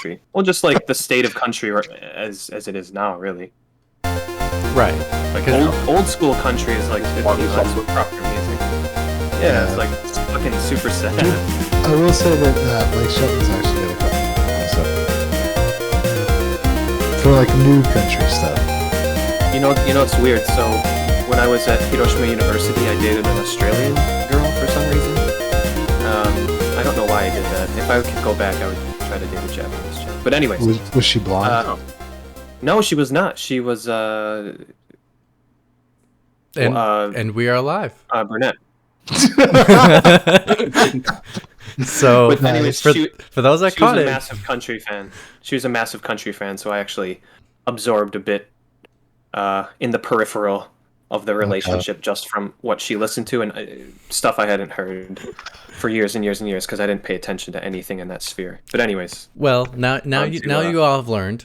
country. Well, just like the state of country as it is now, really. Right. Like old school country is like 50 lines with proper music. Yeah, it's like fucking super sad. I will say that Blake Shelton's actually got a couple for like new country stuff. You know, it's weird. So when I was at Hiroshima University, I dated an Australian girl for some reason. I don't know why I did that. If I could go back, I would try to date a Japanese chick. But anyways, Was she blonde? No, she was not. She was and we are alive. brunette. So, but anyways, for those that caught it, she was a massive country fan. She was a massive country fan, so I actually absorbed a bit in the peripheral of the relationship just from what she listened to and stuff I hadn't heard for years and years and years because I didn't pay attention to anything in that sphere. But anyways, well, now you all have learned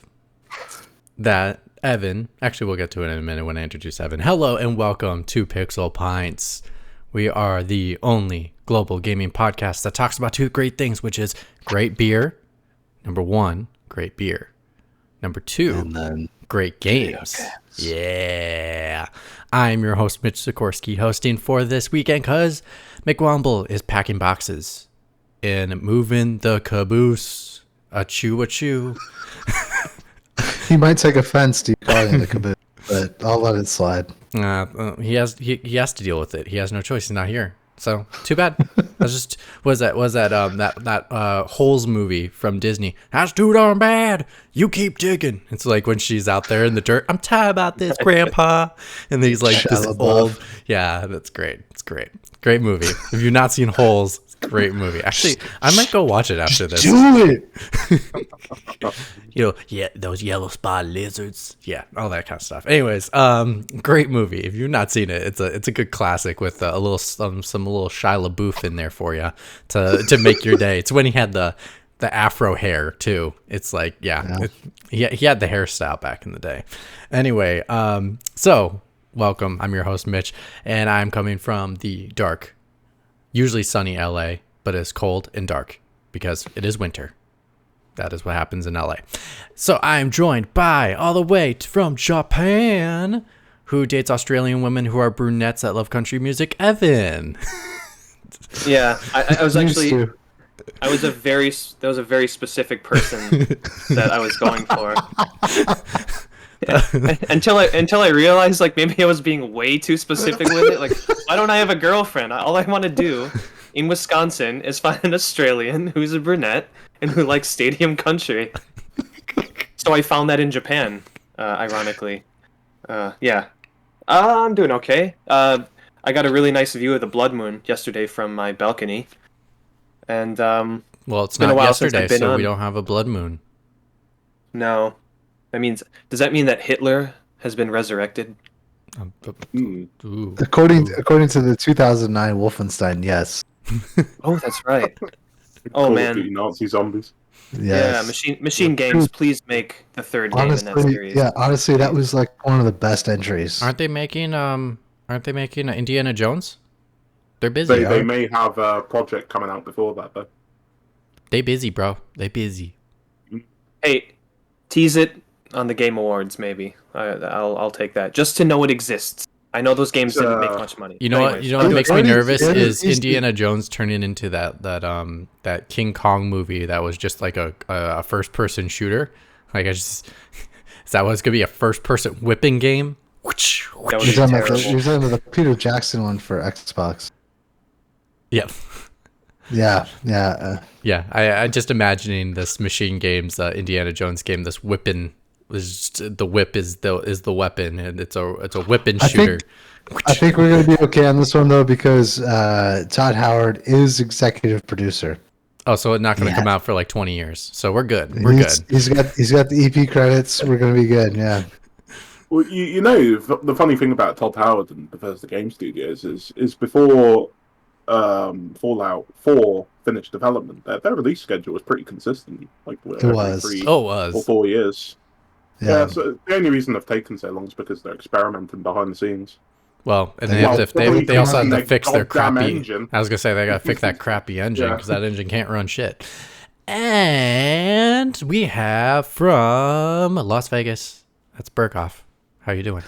that Evan. Actually, we'll get to it in a minute when I introduce Evan. Hello and welcome to Pixel Pints. We are the only global gaming podcast that talks about two great things, which is great beer. Number one, great beer. Number two, And then great games. Yeah. I'm your host, Mitch Sikorsky, hosting for this weekend because McWomble is packing boxes and moving the caboose. Achoo. he might take offense to you calling it a caboose, but I'll let it slide. He has to deal with it. He has no choice. He's not here. So too bad. That Holes movie from Disney. That's too darn bad. You keep digging. It's like when she's out there in the dirt. I'm tired about this, Grandpa. And then he's like this old. Yeah, that's great. It's great. Great movie. If you've not seen Holes, it's a great movie. Actually, I might go watch it after this. Do it. Those yellow spot lizards. Yeah, all that kind of stuff. Anyways, great movie. If you've not seen it, it's a good classic with a little some little Shia LaBeouf in there for you to make your day. It's when he had the afro hair too. It's like he had the hairstyle back in the day. Anyway, so welcome. I'm your host Mitch, and I'm coming from the dark, usually sunny LA, but it's cold and dark because it is winter. That is what happens in LA. So I'm joined by, all the way from Japan, who dates Australian women who are brunettes that love country music, Evan. Yeah, I was actually... that was a very specific person that I was going for. until I realized like maybe I was being way too specific with it. Like, why don't I have a girlfriend? All I want to do in Wisconsin is find an Australian who's a brunette and who likes stadium country. So I found that in Japan, ironically. I'm doing okay. I got a really nice view of the blood moon yesterday from my balcony. And well, it's not yesterday, so we don't have a blood moon. No. Does that mean that Hitler has been resurrected? According to the 2009 Wolfenstein, yes. Oh, that's right. Oh man, Nazi zombies. Yes. Yeah, Machine Games, please make the third game in that series. Yeah, honestly, that was like one of the best entries. Aren't they making Indiana Jones? They're busy. They may have a project coming out before that though. They busy, bro. They busy. Hey, tease it on the Game Awards, maybe. I'll take that just to know it exists. I know those games didn't make much money. You know what? You know what makes me nervous is Indiana Jones turning into that King Kong movie that was just like a first person shooter. Like is that what's gonna be a first person whipping game? That You're talking about the Peter Jackson one for Xbox. Yep. Yeah. I just imagining this Machine Games Indiana Jones game. This whipping the whip is the weapon, and it's a whipping shooter. I think we're gonna be okay on this one though because Todd Howard is executive producer. Oh, so it's not going to come out for like 20 years. So we're good. Good. He's got the EP credits. We're gonna be good. Yeah. Well, you know, the funny thing about Todd Howard and Bethesda Game Studios is before Fallout 4 finished development, their release schedule was pretty consistent. Like it was. 3 or 4 years. Yeah. So the only reason they've taken so long is because they're experimenting behind the scenes. Well, and they also have to fix their crappy engine. I was gonna say they got to fix that crappy engine because that engine can't run shit. And we have from Las Vegas, that's Burkhoff. How you doing?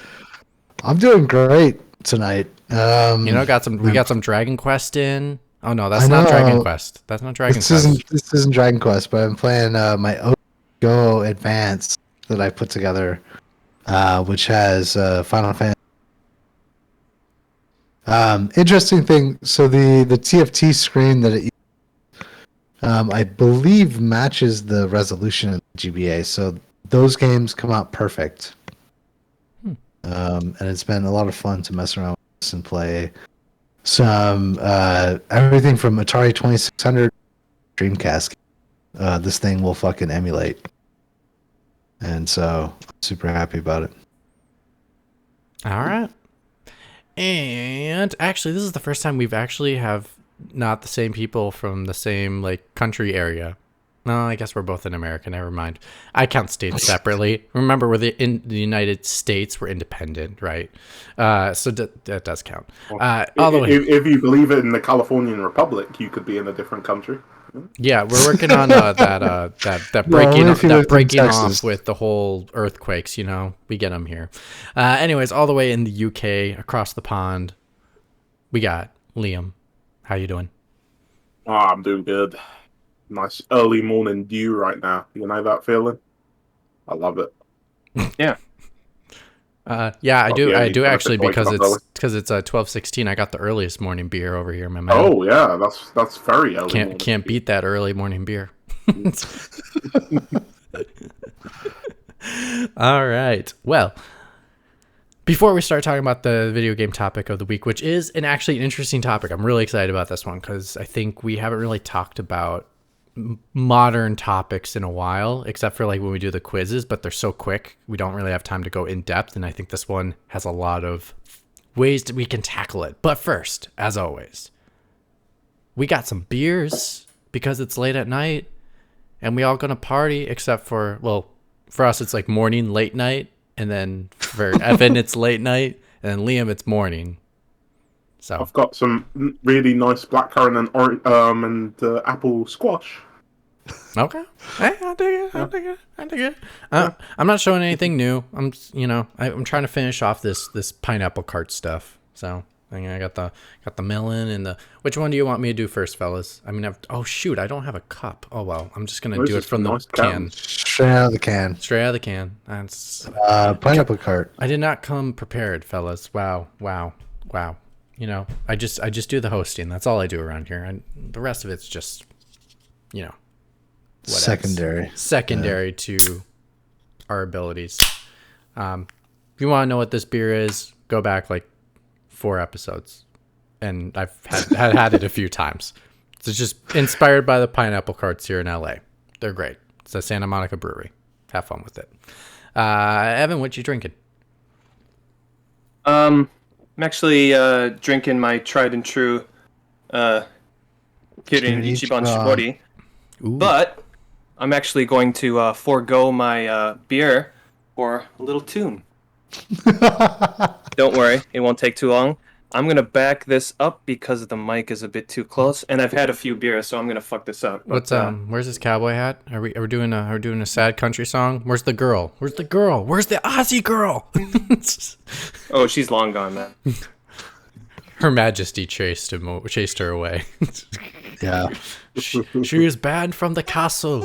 I'm doing great tonight. We got some Dragon Quest in. Oh no, that's I not know. Dragon Quest. That's not Dragon Quest. This isn't Dragon Quest, but I'm playing my Go Advance that I put together, which has Final Fantasy. Interesting thing. So the TFT screen that it I believe matches the resolution in GBA. So those games come out perfect. And it's been a lot of fun to mess around with this and play some everything from Atari 2600 Dreamcast. This thing will fucking emulate. And so I'm super happy about it. All right. And actually, this is the first time we've actually have not the same people from the same like country area. No, I guess we're both in America. Never mind. I count states separately. Remember, in the United States, we're independent, right? So that does count. All the way. If you believe it in the Californian Republic, you could be in a different country. Yeah, we're working on that breaking off with the whole earthquakes. You know, we get them here. Anyways, all the way in the UK, across the pond, we got Liam. How you doing? Oh, I'm doing good. Nice early morning dew right now. You know that feeling? I love it. Yeah. Yeah, I do actually because it's 12:16. I got the earliest morning beer over here, my man. Oh yeah, that's very early. Can't beat that early morning beer. All right. Well, before we start talking about the video game topic of the week, which is actually an interesting topic, I'm really excited about this one because I think we haven't really talked about modern topics in a while, except for like when we do the quizzes, but they're so quick we don't really have time to go in depth, and I think this one has a lot of ways that we can tackle it. But first, as always, we got some beers because it's late at night and we all gonna party, except for, well, for us it's like morning, late night, and then for Evan it's late night, and then Liam it's morning. So I've got some really nice blackcurrant and apple squash. Okay. Hey, I'll dig it. I'm not showing anything new. I'm trying to finish off this pineapple cart stuff. So I got the melon and the. Which one do you want me to do first, fellas? I mean, oh shoot, I don't have a cup. Oh well, I'm just gonna do it from the can. Straight out of the can. Straight out of the can. That's pineapple cart. I did not come prepared, fellas. Wow. You know, I just do the hosting. That's all I do around here, and the rest of it's just, you know, secondary to our abilities. If you want to know what this beer is, go back like 4 episodes, and I've had it a few times. It's just inspired by the pineapple carts here in LA. They're great. It's a Santa Monica brewery. Have fun with it. Evan, what you drinking? I'm actually drinking my tried and true Kirin Ichiban Shibori, but I'm actually going to forego my beer for a little tune. Don't worry, it won't take too long. I'm going to back this up because the mic is a bit too close, and I've had a few beers, so I'm going to fuck this up. What's where's this cowboy hat? Are we doing a sad country song? Where's the girl? Where's the Aussie girl? Oh, she's long gone, man. Her Majesty chased her away. Yeah. She is banned from the castle.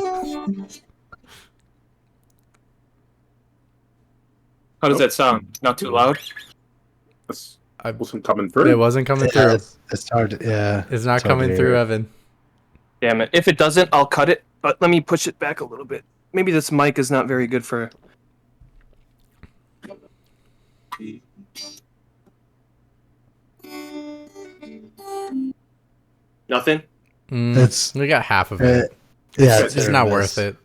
How does that sound? Not too loud? It wasn't coming through. It wasn't coming through. It's hard. It's not coming through, Evan. Damn it. If it doesn't, I'll cut it, but let me push it back a little bit. Maybe this mic is not very good for... Nothing? We got half of it. It's not worth it.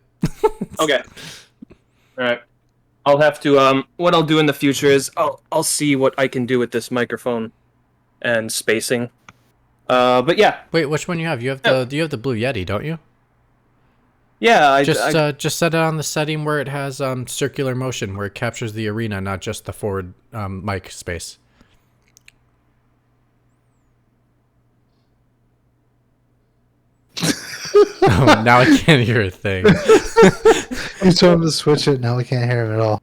Okay. All right. I'll have to. What I'll do in the future is I'll see what I can do with this microphone and spacing. But yeah. Wait, which one you have? You have the Blue Yeti, don't you? Yeah. I just set it on the setting where it has circular motion, where it captures the arena, not just the forward mic space. Oh, now I can't hear a thing. You told him to switch it. Now we can't hear him at all.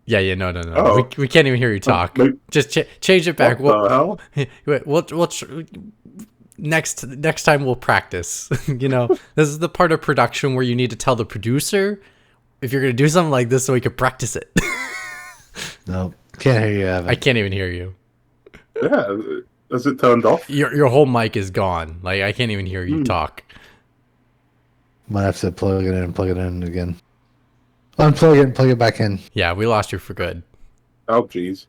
Yeah, no. Oh. We can't even hear you talk. Just change it back. What the hell? Next time we'll practice. This is the part of production where you need to tell the producer if you're gonna do something like this so we can practice it. No, can't hear you, Evan. I can't even hear you. Yeah, is it turned off? Your whole mic is gone. Like I can't even hear you talk. Might have to plug it in and plug it in again. Unplug it and plug it back in. Yeah, we lost you for good. Oh, jeez.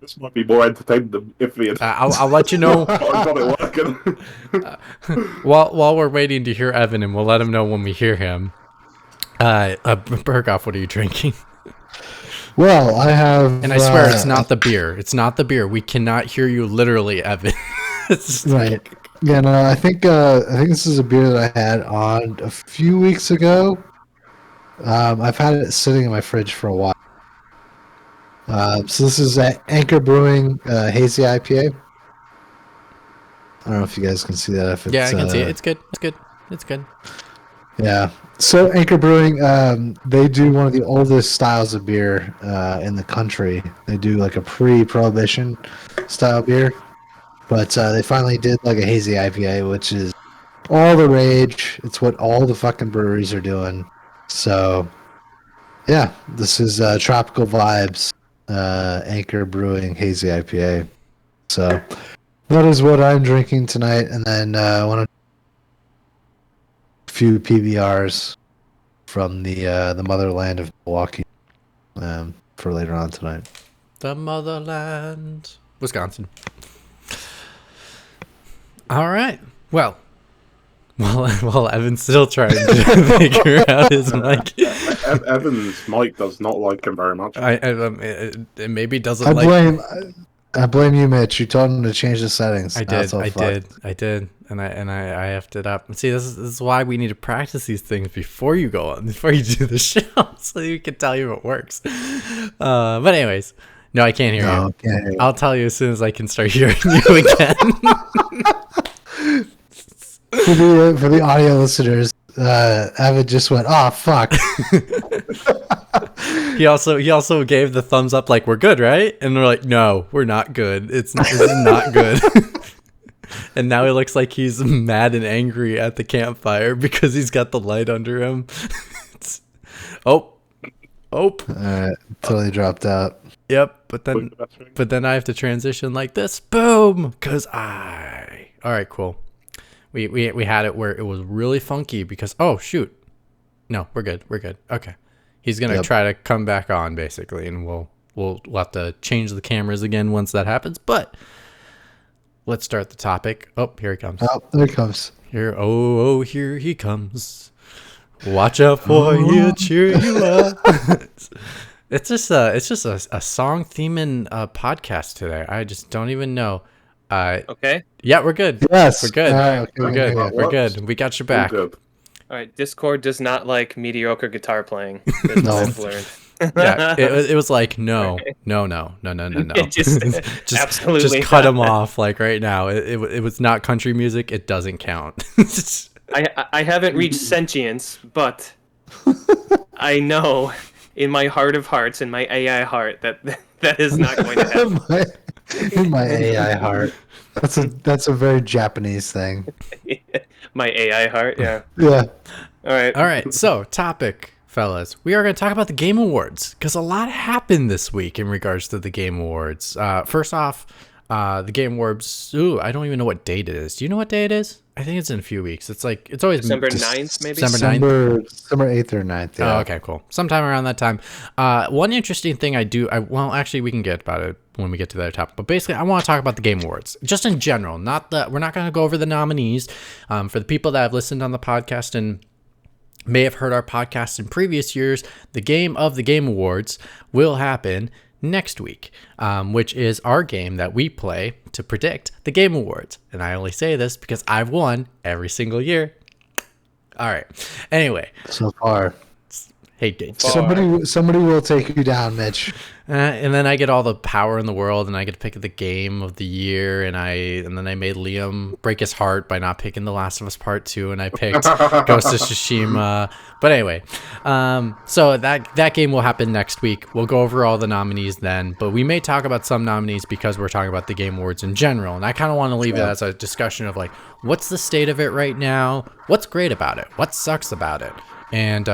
This might be more entertaining than if we had I'll let you know. got it working. While we're waiting to hear Evan, and we'll let him know when we hear him. Berghoff, what are you drinking? Well, I have... And I swear, it's not the beer. It's not the beer. We cannot hear you literally, Evan. Right. Yeah, no, I think this is a beer that I had on a few weeks ago. I've had it sitting in my fridge for a while. So this is Anchor Brewing Hazy IPA. I don't know if you guys can see that. If it's, yeah, I can see it. It's good. It's good. It's good. Yeah. So Anchor Brewing, they do one of the oldest styles of beer in the country. They do like a pre-prohibition style beer. But they finally did like a hazy IPA, which is all the rage. It's what all the fucking breweries are doing. So, yeah, this is Tropical Vibes, Anchor Brewing Hazy IPA. So, that is what I'm drinking tonight. And then a few PBRs from the motherland of Milwaukee for later on tonight. The motherland. Wisconsin. All right. Well, Evan's still trying to figure out his mic. Evan's mic does not like him very much. It maybe doesn't I blame you, Mitch. You told him to change the settings. I did, and I effed it up. See, this is why we need to practice these things before you go on, before you do the show, so you can tell you if it works. But anyways. No, I can't hear you. Can't hear you. I'll tell you as soon as I can start hearing you again. For the audio listeners, Evan just went, "Oh fuck." He also gave the thumbs up, like, we're good, right? And we're like, no, we're not good. This is not good. And now he looks like he's mad and angry at the campfire because he's got the light under him. Totally dropped out. Yep, but then I have to transition like this. Boom, all right, cool. We had it where it was really funky because shoot, no, we're good. Okay, he's gonna try to come back on basically, and we'll have to change the cameras again once that happens. But let's start the topic. Oh, here he comes. Oh, there he comes. Here he comes. Watch out for you, cheer you up. It's just a song theming podcast today. I just don't even know. Okay. Yeah, we're good. Yes, we're good. Right, okay, we're good. okay. We're good. We got your back. Good. All right. Discord does not like mediocre guitar playing. That's what I've learned. Yeah, it was like no. Just absolutely just cut him off like right now. It was not country music. It doesn't count. I haven't reached sentience, but I know in my heart of hearts, in my AI heart, that is not going to happen. In my AI heart. That's a very Japanese thing. My AI heart, yeah. Yeah. All right. So, topic, fellas. We are going to talk about the Game Awards because a lot happened this week in regards to the Game Awards. First off, the Game Awards. Ooh, I don't even know what date it is. Do you know what day it is? I think it's in a few weeks. It's always December 9th, maybe? December 9th? December 8th or 9th. Yeah. Oh, okay, cool. Sometime around that time. One interesting thing actually, we can get about it when we get to that topic. But basically, I want to talk about the Game Awards. Just in general. We're not going to go over the nominees. For the people that have listened on the podcast and may have heard our podcast in previous years, the Game of the Game Awards will happen next week, which is our game that we play to predict the Game Awards. And I only say this because I've won every single year. All right. Anyway. So far. Hey, somebody will take you down, Mitch. and then I get all the power in the world, and I get to pick the game of the year, and then I made Liam break his heart by not picking The Last of Us Part 2, and I picked Ghost of Tsushima. But anyway, so that game will happen next week. We'll go over all the nominees then, but we may talk about some nominees because we're talking about the Game Awards in general, and I kind of want to leave it as a discussion of like, what's the state of it right now? What's great about it? What sucks about it? And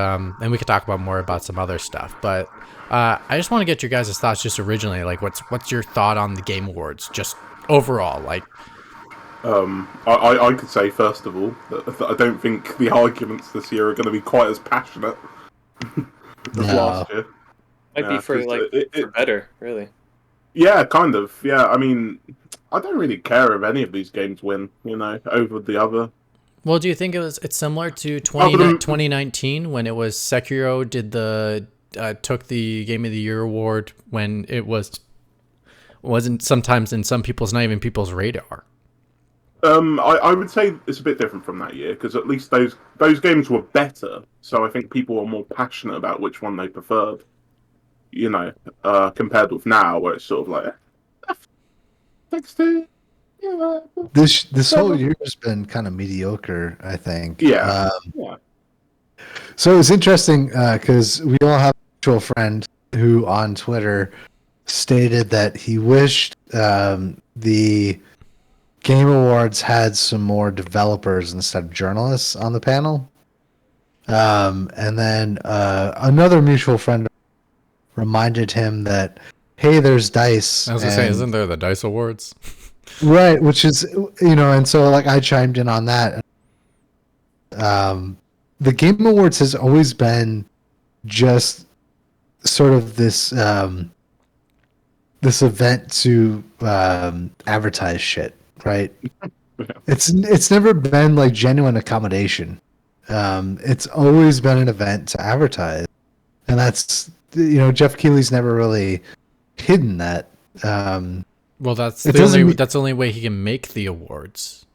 we could talk about more about some other stuff, but I just want to get your guys' thoughts just originally, like what's your thought on the Game Awards, just overall, like. I could say first of all that I don't think the arguments this year are going to be quite as passionate as last year. Might be for for better, really. Yeah, kind of. Yeah, I mean, I don't really care if any of these games win, over the other. Well, do you think it's similar to 2019 when it was Sekiro took the Game of the Year award when it wasn't sometimes in some people's, not even people's radar? I would say it's a bit different from that year because at least those games were better, so I think people were more passionate about which one they preferred. Compared with now where it's sort of like, thanks to. This whole year has been kind of mediocre, I think. Yeah. So it's interesting because we all have a mutual friend who on Twitter stated that he wished the Game Awards had some more developers instead of journalists on the panel. And then another mutual friend reminded him that, hey, there's DICE. I was going to say, isn't there the DICE Awards? Right, which is, and so like I chimed in on that. The Game Awards has always been just sort of this this event to advertise shit, right? It's never been like genuine accommodation. It's always been an event to advertise, and that's Geoff Keighley's never really hidden that. Well, that's the only way he can make the awards.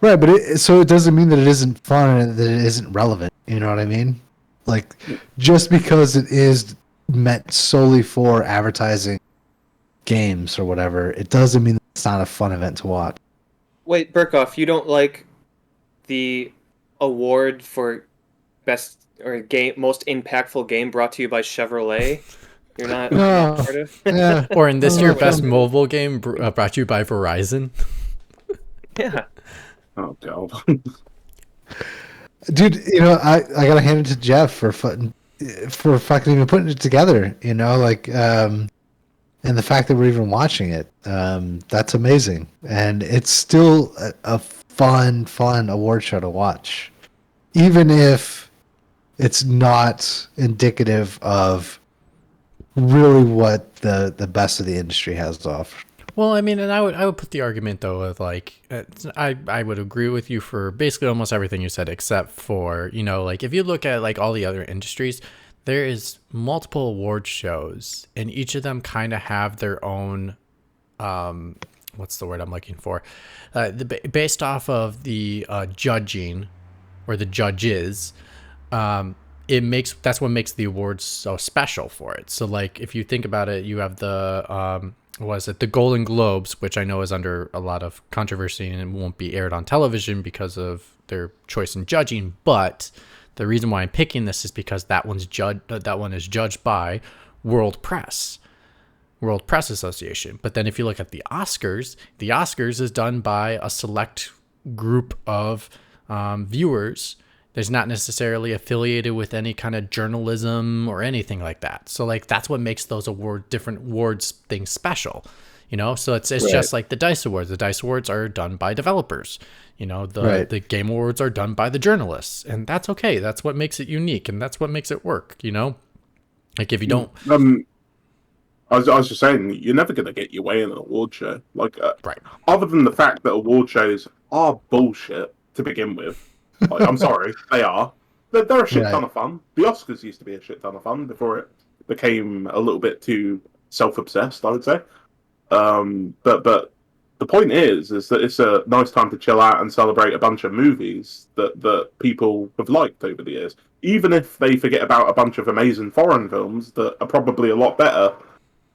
Right, but it doesn't mean that it isn't fun and that it isn't relevant. You know what I mean? Like, just because it is meant solely for advertising games or whatever, it doesn't mean that it's not a fun event to watch. Wait, Burkhoff, you don't like the award for best or most impactful game brought to you by Chevrolet? You're not part of? Yeah. Or in this year, best mobile game brought to you by Verizon. Yeah. Oh god. Dude, I gotta hand it to Geoff for fucking even putting it together. And the fact that we're even watching it, that's amazing. And it's still a fun award show to watch, even if it's not indicative of really what the best of the industry has to offer. Well, I mean, and I would put the argument though of like I would agree with you for basically almost everything you said, except for like if you look at like all the other industries, there is multiple award shows, and each of them kind of have their own what's the word I'm looking for, based off of the judging or the judges. That's what makes the awards so special for it. So like if you think about it, you have the the Golden Globes, which I know is under a lot of controversy and won't be aired on television because of their choice in judging. But the reason why I'm picking this is because that one is judged by World Press Association. But then if you look at the Oscars is done by a select group of viewers. There's not necessarily affiliated with any kind of journalism or anything like that. So like that's what makes those different awards things special, So it's right. Just like the DICE Awards. The DICE Awards are done by developers. The Game Awards are done by the journalists, and that's okay. That's what makes it unique, and that's what makes it work. Like if you don't. I was just saying, you're never going to get your way in an award show. Like, right. Other than the fact that award shows are bullshit to begin with. Like, I'm sorry, they are. They're a shit ton of fun. The Oscars used to be a shit ton of fun before it became a little bit too self-obsessed, I would say. But the point is that it's a nice time to chill out and celebrate a bunch of movies that people have liked over the years. even if they forget about a bunch of amazing foreign films that are probably a lot better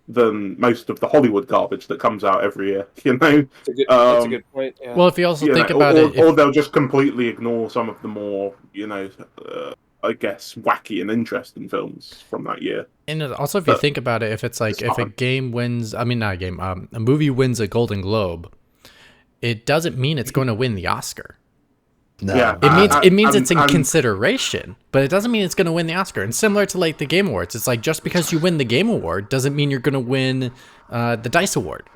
than most of the Hollywood garbage that comes out every year, That's a good point. Yeah. Well, if you also think know, about it, or they'll just completely ignore some of the more, I guess, wacky and interesting films from that year. and also if you think about it, if it's like if a game wins, I mean not a game, a movie wins a Golden Globe, it doesn't mean it's going to win the Oscar. No. Yeah. It means it's in and- consideration, but it doesn't mean it's going to win the Oscar. And similar to like the Game Awards, it's like just because you win the Game Award doesn't mean you're going to win the Dice Award,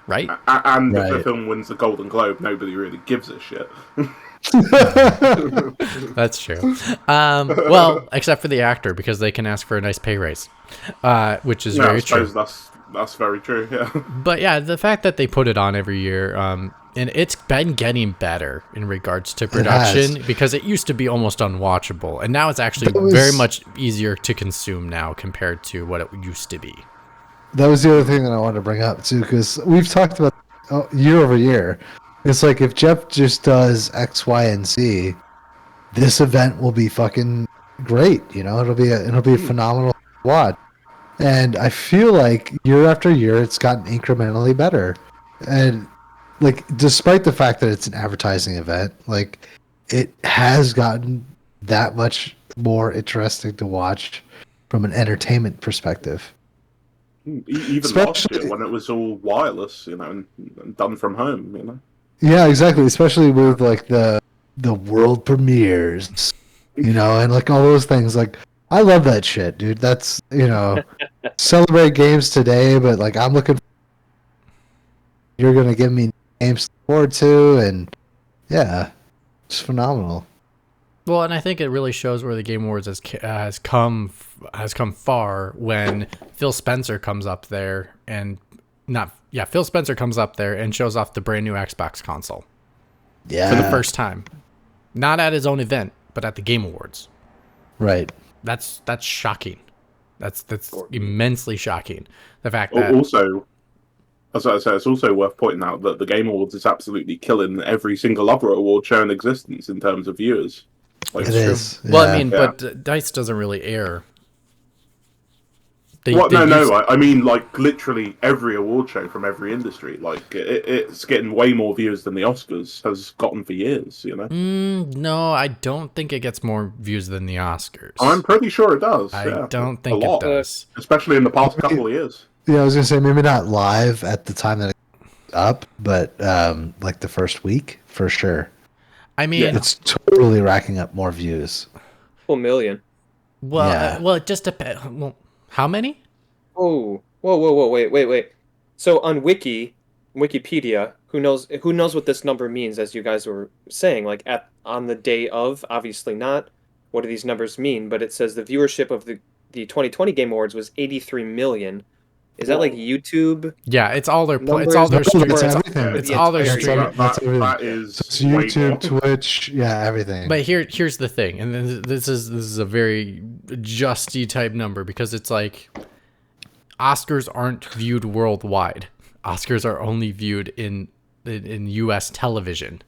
right? And if the Right. film wins the Golden Globe, nobody really gives a shit. That's true. Well, except for the actor because they can ask for a nice pay raise, which is Yeah, I very true. suppose that's very true. Yeah. But yeah, the fact that they put it on every year, and it's been getting better in regards to production because it used to be almost unwatchable, and now it's actually very much easier to consume now compared to what it used to be. That was the other thing that I wanted to bring up too, because we've talked about year over year. It's like if Geoff just does X, Y, and Z, this event will be fucking great. It'll be a phenomenal watch. And I feel like year after year, it's gotten incrementally better. And like, despite the fact that it's an advertising event, like it has gotten that much more interesting to watch from an entertainment perspective. Even last year when it was all wireless, and done from home, Yeah, exactly. Especially with like the world premieres, and like all those things. Like, I love that shit, dude. That's celebrate games today, but like I'm looking. You're gonna give me games to look forward to, and yeah, it's phenomenal. Well, and I think it really shows where the Game Awards has come far when Phil Spencer comes up there and Phil Spencer comes up there and shows off the brand new Xbox console Yeah, for the first time, not at his own event, but at the Game Awards. right. That's shocking. That's immensely shocking. The fact that Also, as I say, it's also worth pointing out that the Game Awards is absolutely killing every single other award show in existence in terms of viewers. Like, It is. well, I yeah. mean, Yeah. but Dice doesn't really air. I mean, like, literally every award show from every industry. Like, it's getting way more views than the Oscars has gotten for years, No, I don't think it gets more views than the Oscars. I'm pretty sure it does. I don't A think it lot. does. Especially in the past couple of years. Yeah, I was gonna say maybe not live at the time that it's up, but like the first week for sure. I mean, Yeah. It's totally racking up more views. Full million. well, Yeah. well, it just depends. Well, how many? Oh, whoa, wait. So on Wikipedia, who knows what this number means? As you guys were saying, like on the day of, obviously not. What do these numbers mean? But it says the viewership of the 2020 Game Awards was 83 million. Is that like YouTube? Yeah, it's all their Numbers? it's all their That's streams. everything. It's all their That's streams. everything. That's everything. That is It's way more. YouTube, Twitch, yeah, everything. But here's the thing, and this is a very justy type number because it's like Oscars aren't viewed worldwide. Oscars are only viewed in U.S. television.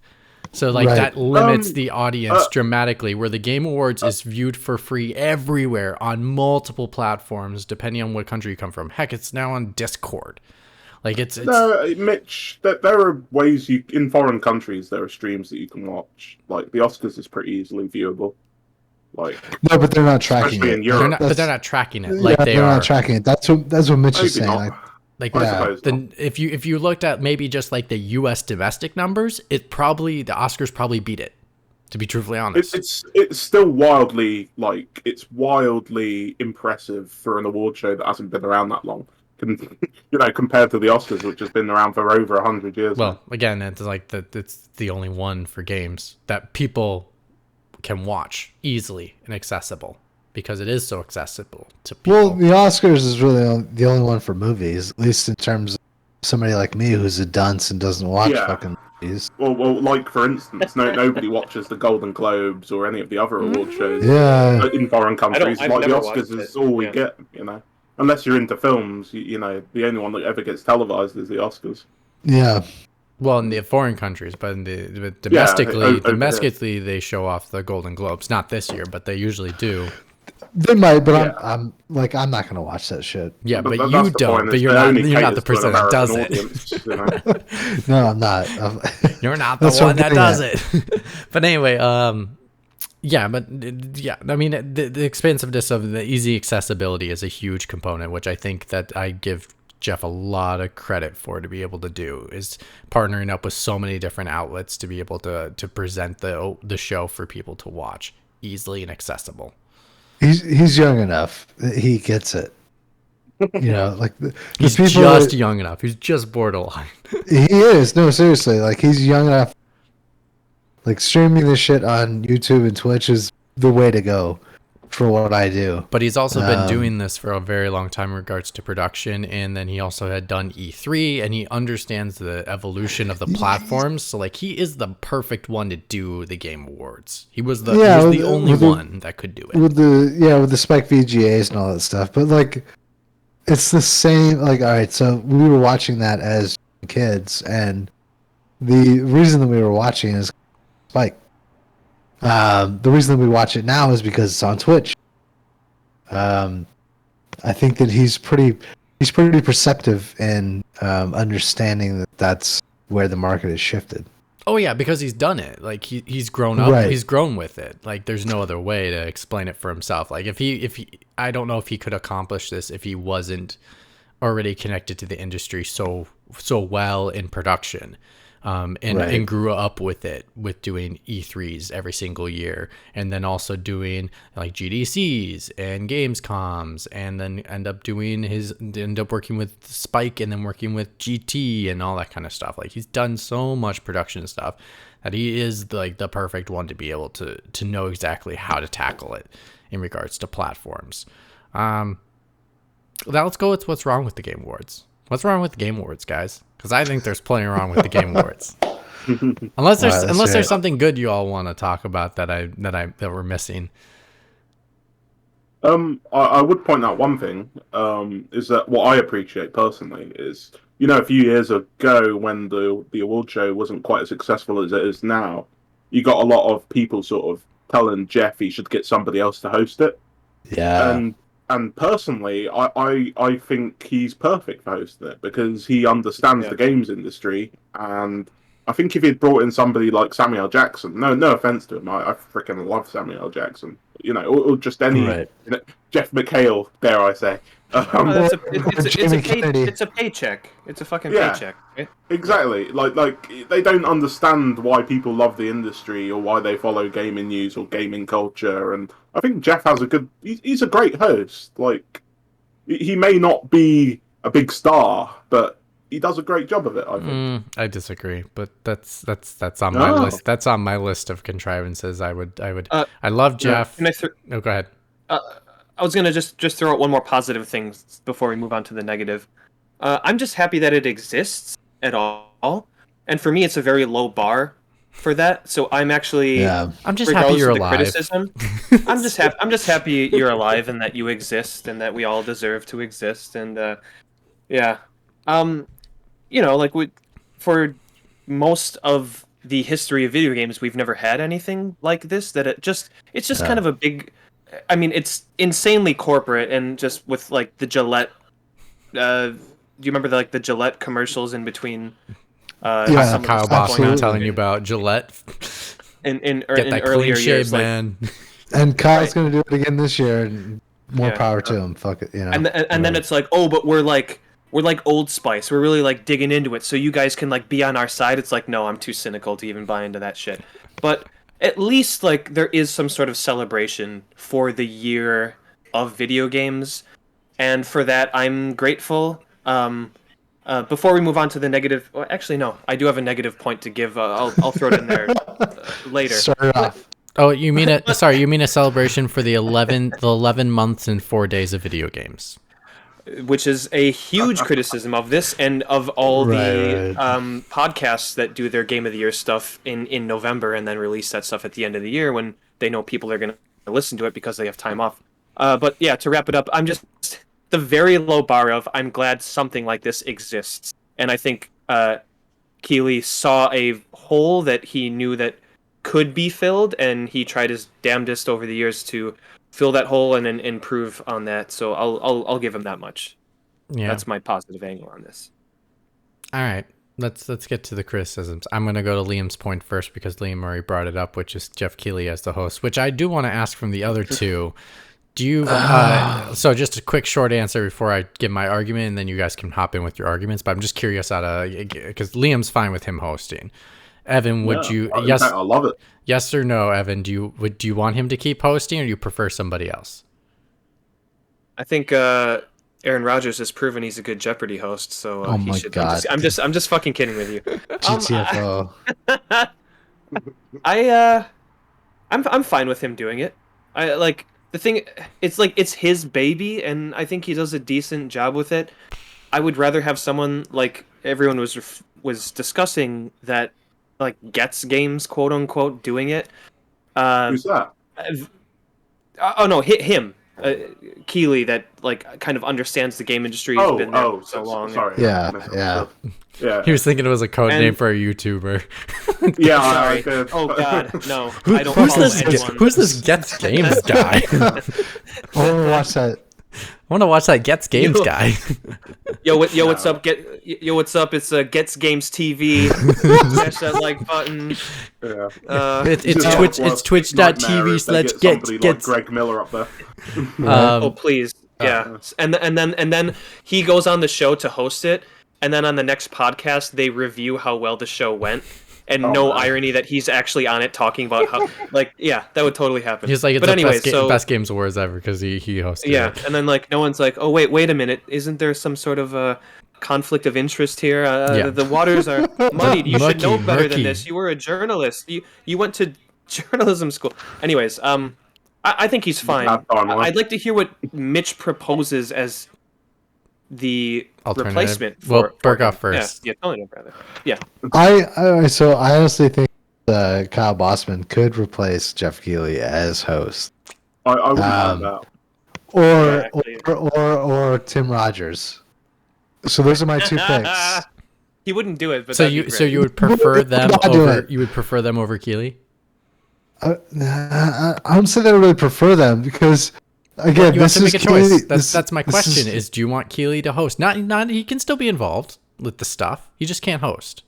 So like Right. that limits the audience dramatically, where the Game Awards is viewed for free everywhere on multiple platforms, depending on what country you come from. Heck, it's now on Discord. Like it's No, Mitch, there are ways in foreign countries there are streams that you can watch. Like the Oscars is pretty easily viewable. Like no, but they're not tracking especially it. in they're Europe. not, but they're not tracking it like yeah, they they're are. not tracking it. That's what Mitch is Maybe saying. not. Like, Like I Yeah. suppose not. then if you looked at maybe just like the U.S. domestic numbers, the Oscars probably beat it. To be truthfully honest, It's still wildly impressive for an award show that hasn't been around that long. Compared to the Oscars, which has been around for over 100 years. well, again, it's like it's the only one for games that people can watch easily and accessible because it is so accessible to people. well, the Oscars is really the only one for movies, at least in terms of somebody like me who's a dunce and doesn't watch Yeah. fucking movies. Well, like for instance, nobody watches the Golden Globes or any of the other award shows Yeah, in foreign countries. I've Like the never Oscars watched is it. all we Yeah. get, Unless you're into films, the only one that ever gets televised is the Oscars. yeah. Well, in the foreign countries, but Yeah, domestically, they show off the Golden Globes. Not this year, but they usually do. They might, but Yeah. I'm not gonna watch that shit. Yeah, but that's you the don't. point, But is you're it not. only You're not the caters to person an that does American it. audience, you know? No, I'm not. You're not the That's what one I'm that getting does at. it. But anyway, yeah, but yeah, I mean, the expansiveness of the easy accessibility is a huge component, which I think that I give Geoff a lot of credit for to be able to do, is partnering up with so many different outlets to be able to present the show for people to watch easily and accessible. He's young enough. He gets it. You know, like the He's people just young enough. He's just borderline. he is. No, seriously. Like, he's young enough. Like, streaming this shit on YouTube and Twitch is the way to go for what I do. But he's also been doing this for a very long time in regards to production, and then he also had done E3, and he understands the evolution of the platforms. So, like, he is the perfect one to do the Game Awards. He was the only one that could do it. With the Spike VGAs and all that stuff. But, like, it's the same. Like, all right, so we were watching that as kids, and the reason that we were watching is Spike. The reason that we watch it now is because it's on Twitch. I think that he's pretty perceptive in understanding that that's where the market has shifted. Oh yeah, because he's done it. Like he's grown up. Right. He's grown with it. Like there's no other way to explain it for himself. Like if he I don't know if he could accomplish this if he wasn't already connected to the industry so well in production. And grew up with it, with doing E3s every single year, and then also doing like GDCs and Gamescoms, and then end up working with Spike, and then working with GT and all that kind of stuff. Like he's done so much production stuff that he is like the perfect one to be able to know exactly how to tackle it in regards to platforms. Now let's go with what's wrong with the Game Awards. What's wrong with the Game Awards, guys? Because I think there's plenty wrong with the Game Awards. Unless there's something good you all want to talk about that we're missing. I would point out one thing, is that what I appreciate personally is, you know, a few years ago when the award show wasn't quite as successful as it is now, you got a lot of people sort of telling Geoff he should get somebody else to host it. Yeah. And personally, I think he's perfect for hosting it because he understands the games industry, and I think if he'd brought in somebody like Samuel Jackson, no offense to him, I freaking love Samuel Jackson, you know, or just any you know, Jeff McHale, dare I say. It's a paycheck. It's a fucking paycheck. Right? Exactly. Like they don't understand why people love the industry or why they follow gaming news or gaming culture. And I think Geoff has he's a great host. Like he may not be a big star, but he does a great job of it, I think. I disagree, but that's on my list. That's on my list of contrivances. I love Geoff. Go ahead. I was gonna just throw out one more positive thing before we move on to the negative. I'm just happy that it exists at all, and for me, it's a very low bar for that. So I'm actually, I'm just happy you're alive. Criticism, I'm just happy you're alive and that you exist and that we all deserve to exist. And you know, like for most of the history of video games, we've never had anything like this. It's just kind of a big. I mean, it's insanely corporate, and just with like the Gillette. Do you remember the Gillette commercials in between? Kyle Bossman telling you about Gillette. In Get that earlier clean years, shave, man. And Kyle's gonna do it again this year, and more power to him. Fuck it, you know. And then it's like, oh, but we're like Old Spice. We're really like digging into it, so you guys can like be on our side. It's like, no, I'm too cynical to even buy into that shit. But at least like there is some sort of celebration for the year of video games, and for that I'm grateful. Before we move on to the negative, well, actually no, I do have a negative point to give. I'll throw it in there later. Start off. Oh, you mean a celebration for the 11 months and 4 days of video games, which is a huge criticism of this and of all the podcasts that do their Game of the Year stuff in November and then release that stuff at the end of the year when they know people are going to listen to it because they have time off. But yeah, to wrap it up, I'm just the very low bar of I'm glad something like this exists. And I think Keighley saw a hole that he knew that could be filled, and he tried his damnedest over the years to fill that hole and improve on that. So I'll give him that much. Yeah. That's my positive angle on this. All right. Let's get to the criticisms. I'm going to go to Liam's point first because Liam already brought it up, which is Geoff Keighley as the host, which I do want to ask from the other two. Do you so just a quick short answer before I give my argument, and then you guys can hop in with your arguments, but I'm just curious because Liam's fine with him hosting. Evan, would you in fact, I love it. Yes or no, Evan? Do you want him to keep hosting, or do you prefer somebody else? I think Aaron Rodgers has proven he's a good Jeopardy host, so Oh he my should. God. I'm just fucking kidding with you. GTFO. I'm fine with him doing it. I like the thing. It's like it's his baby, and I think he does a decent job with it. I would rather have someone like everyone was discussing that like gets games, quote unquote, doing it. Who's that? Oh no, him. Keighley, that like kind of understands the game industry. He's been there for so long. Sorry. Yeah. He was thinking it was a code name for a YouTuber. Yeah, Sorry. okay. Oh God, no. I don't Who's follow this? anyone. Who's this Gets Games guy? I want to watch that. I want to watch that Gets Games Yo. guy. What's up? What's up? It's Gets Games TV. Smash that like button. Yeah. It's Twitch. It's twitch.tv/Gets like Greg Miller up there. Oh please, yeah. And then he goes on the show to host it, and then on the next podcast they review how well the show went. And no irony that he's actually on it talking about how, like, yeah, that would totally happen. He's like, it's but the anyway, best Games Awards ever because he hosted it. And then like no one's like, oh wait a minute, isn't there some sort of conflict of interest here? The waters are muddied. You should know better than this. You were a journalist. You went to journalism school. Anyways, I think he's fine. I'd like to hear what Mitch proposes as the replacement. Well, Berghoff first. Yeah, totally, brother. Yeah. I honestly think Kyle Bossman could replace Geoff Keighley as host. I wouldn't mind that. Or Tim Rogers. So those are my two picks. He wouldn't do it, but so you would prefer them over Keighley? I'm saying I don't really prefer them because again, you have to make a choice. That's my question: is do you want Keighley to host? Not he can still be involved with the stuff. He just can't host.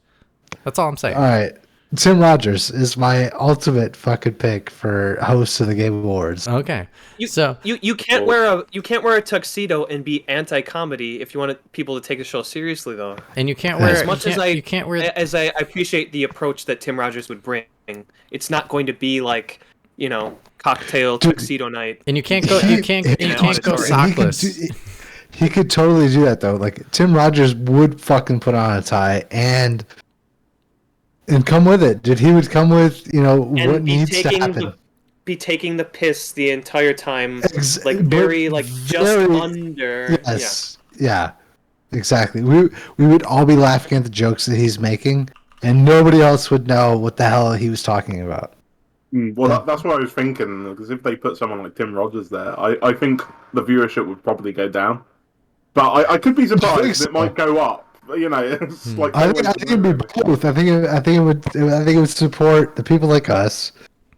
That's all I'm saying. All right, Tim Rogers is my ultimate fucking pick for host of the Game Awards. Okay, you can't wear a tuxedo and be anti-comedy if you want people to take the show seriously, though. And you can't wear as I appreciate the approach that Tim Rogers would bring. It's not going to be like, cocktail tuxedo night. And you can't go sockless. He could totally do that though. Like Tim Rogers would fucking put on a tie and come with it. He would come with, what needs to happen. Be taking the piss the entire time, just under. Yes. Yeah. Exactly. We would all be laughing at the jokes that he's making, and nobody else would know what the hell he was talking about. Well, that's what I was thinking, because if they put someone like Tim Rogers there, I think the viewership would probably go down. But I could be surprised. It might go up. It's like I think it'd be both. I think it would support the people like us.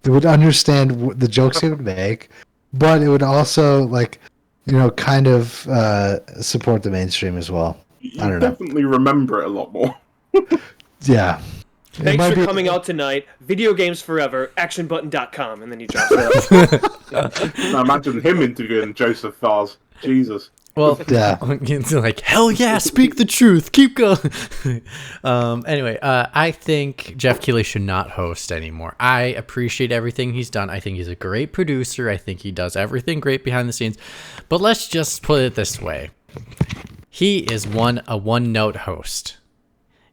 It would understand the jokes he would make, but it would also kind of support the mainstream as well. I don't know. Definitely remember it a lot more. Yeah. Thanks for coming out tonight. Video games forever. Actionbutton.com, and then he drops it. Now imagine him interviewing Joseph Fares. Jesus. Well, yeah, it's like, hell yeah, speak the truth, keep going. Anyway, I think Geoff Keighley should not host anymore. I appreciate everything he's done. I think he's a great producer. I think he does everything great behind the scenes. But let's just put it this way. He is a one-note host.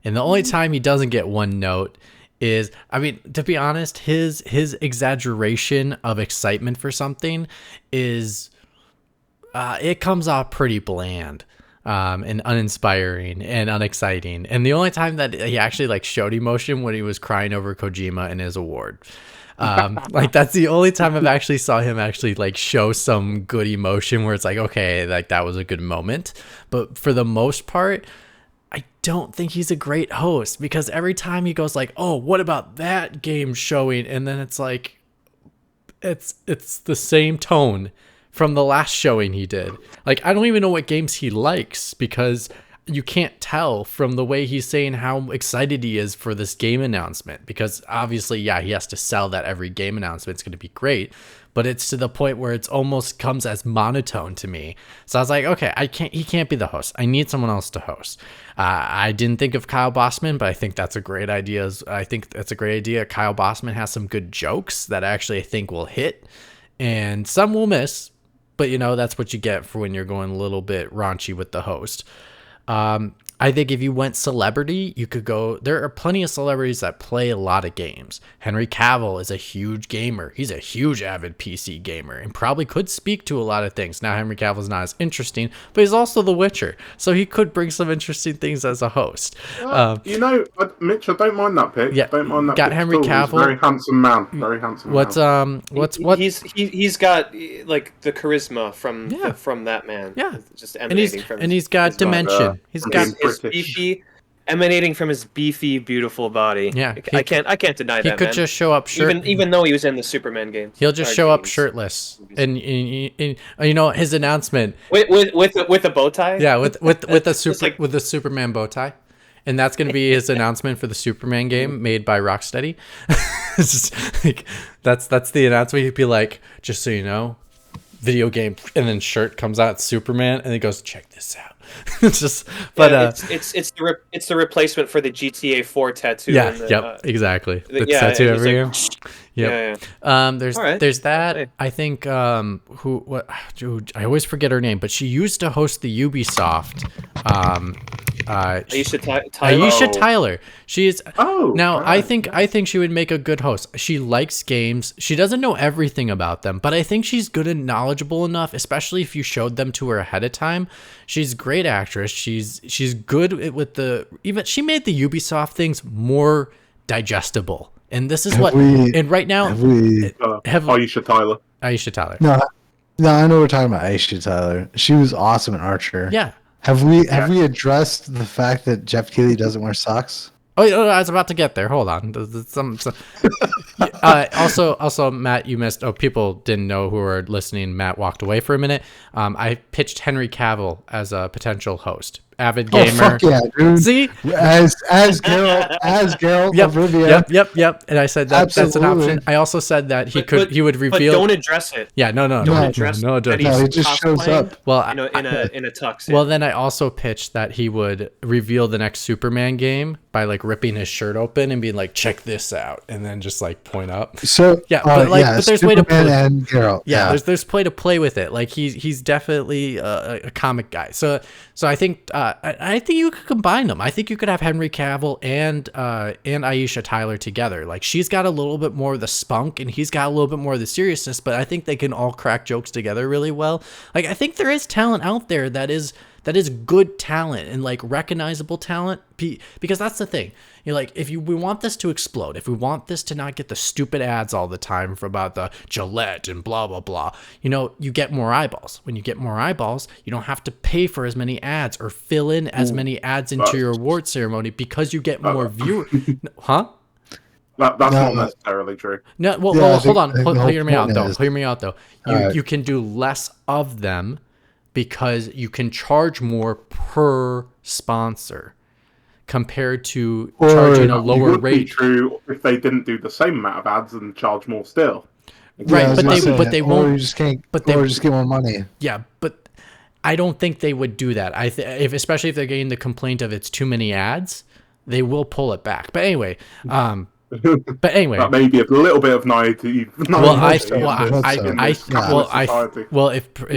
And the only time he doesn't get one note is, to be honest, his exaggeration of excitement for something is... it comes off pretty bland and uninspiring and unexciting. And the only time that he actually showed emotion when he was crying over Kojima and his award. That's the only time I've actually saw him actually show some good emotion where it's like, okay, that was a good moment. But for the most part, don't think he's a great host, because every time he goes like, oh, what about that game showing? And then it's like, it's the same tone from the last showing he did. Like, I don't even know what games he likes, because you can't tell from the way he's saying how excited he is for this game announcement, because obviously, yeah, he has to sell that every game announcement is going to be great, but it's to the point where it's almost comes as monotone to me. So I was like, okay, he can't be the host. I need someone else to host. I didn't think of Kyle Bossman, but I think that's a great idea. Kyle Bossman has some good jokes that actually I think will hit, and some will miss, but that's what you get for when you're going a little bit raunchy with the host. I think if you went celebrity, you could go, there are plenty of celebrities that play a lot of games. Henry Cavill is a huge gamer. He's a huge avid PC gamer and probably could speak to a lot of things. Now, Henry Cavill's not as interesting, but he's also The Witcher, so he could bring some interesting things as a host. Mitch, I don't mind that pick. Yeah, don't mind that got pick Henry Cavill. Very handsome man. Very handsome man. He's got like the charisma from that man. Yeah, just emanating and he's got dimension. He's got his beefy, emanating from his beefy, beautiful body. Yeah, I can't deny that. He could just show up even though he was in the Superman game. He'll just show up shirtless, and his announcement with a bow tie. Yeah, with the Superman bow tie, and that's going to be his announcement for the Superman game made by Rocksteady. It's just like that's the announcement. He'd be like, just so you know, video game, and then shirt comes out, Superman, and he goes, check this out. It's just, but it's the replacement for the GTA 4 tattoo. Yeah, exactly. The tattoo every year. Yep. Yeah. There's that. Hey. I think I always forget her name, but she used to host the Ubisoft. Aisha Tyler. She is. I think she would make a good host. She likes games. She doesn't know everything about them, but I think she's good and knowledgeable enough, especially if you showed them to her ahead of time. She's a great actress. She's good with she made the Ubisoft things more digestible. And this is right now Aisha Tyler. Aisha Tyler. No, I know we're talking about Aisha Tyler. She was awesome at Archer. Yeah. Have we addressed the fact that Geoff Keighly doesn't wear socks? Oh, I was about to get there. Hold on. Also, Matt, you missed. Oh, people didn't know who were listening. Matt walked away for a minute. I pitched Henry Cavill as a potential host. Avid gamer. Oh, fuck yeah, dude. See, as Geralt of Rivia. Yep. And I said that's an option. I also said that he would reveal. But don't address it. Yeah, no. Don't address. No, he just shows up. Well, in a tux. Well, then I also pitched that he would reveal the next Superman game by like ripping his shirt open and being like, "Check this out," and then just like point up. So but there's Superman way to play. And Geralt. Yeah, there's play to play with it. Like he's definitely a comic guy. So I think you could combine them. I think you could have Henry Cavill and Aisha Tyler together. Like she's got a little bit more of the spunk and he's got a little bit more of the seriousness, but I think they can all crack jokes together really well. Like I think there is talent out there that is good talent and like recognizable talent, because that's the thing. Like we want this to explode, if we want this to not get the stupid ads all the time for about the Gillette and blah blah blah, you get more eyeballs. When you get more eyeballs, you don't have to pay for as many ads or fill in as many ads into your award ceremony because you get more viewers. Huh? That's not necessarily true. No, well, hold on. Hear me out though. You can do less of them because you can charge more per sponsor compared to charging a lower rate. Be true if they didn't do the same amount of ads and charge more still. Right, but they won't. Or you just can't. Or just get more money. Yeah, but I don't think they would do that. Especially if they're getting the complaint of it's too many ads, they will pull it back. But anyway. That may be a little bit of naivety. If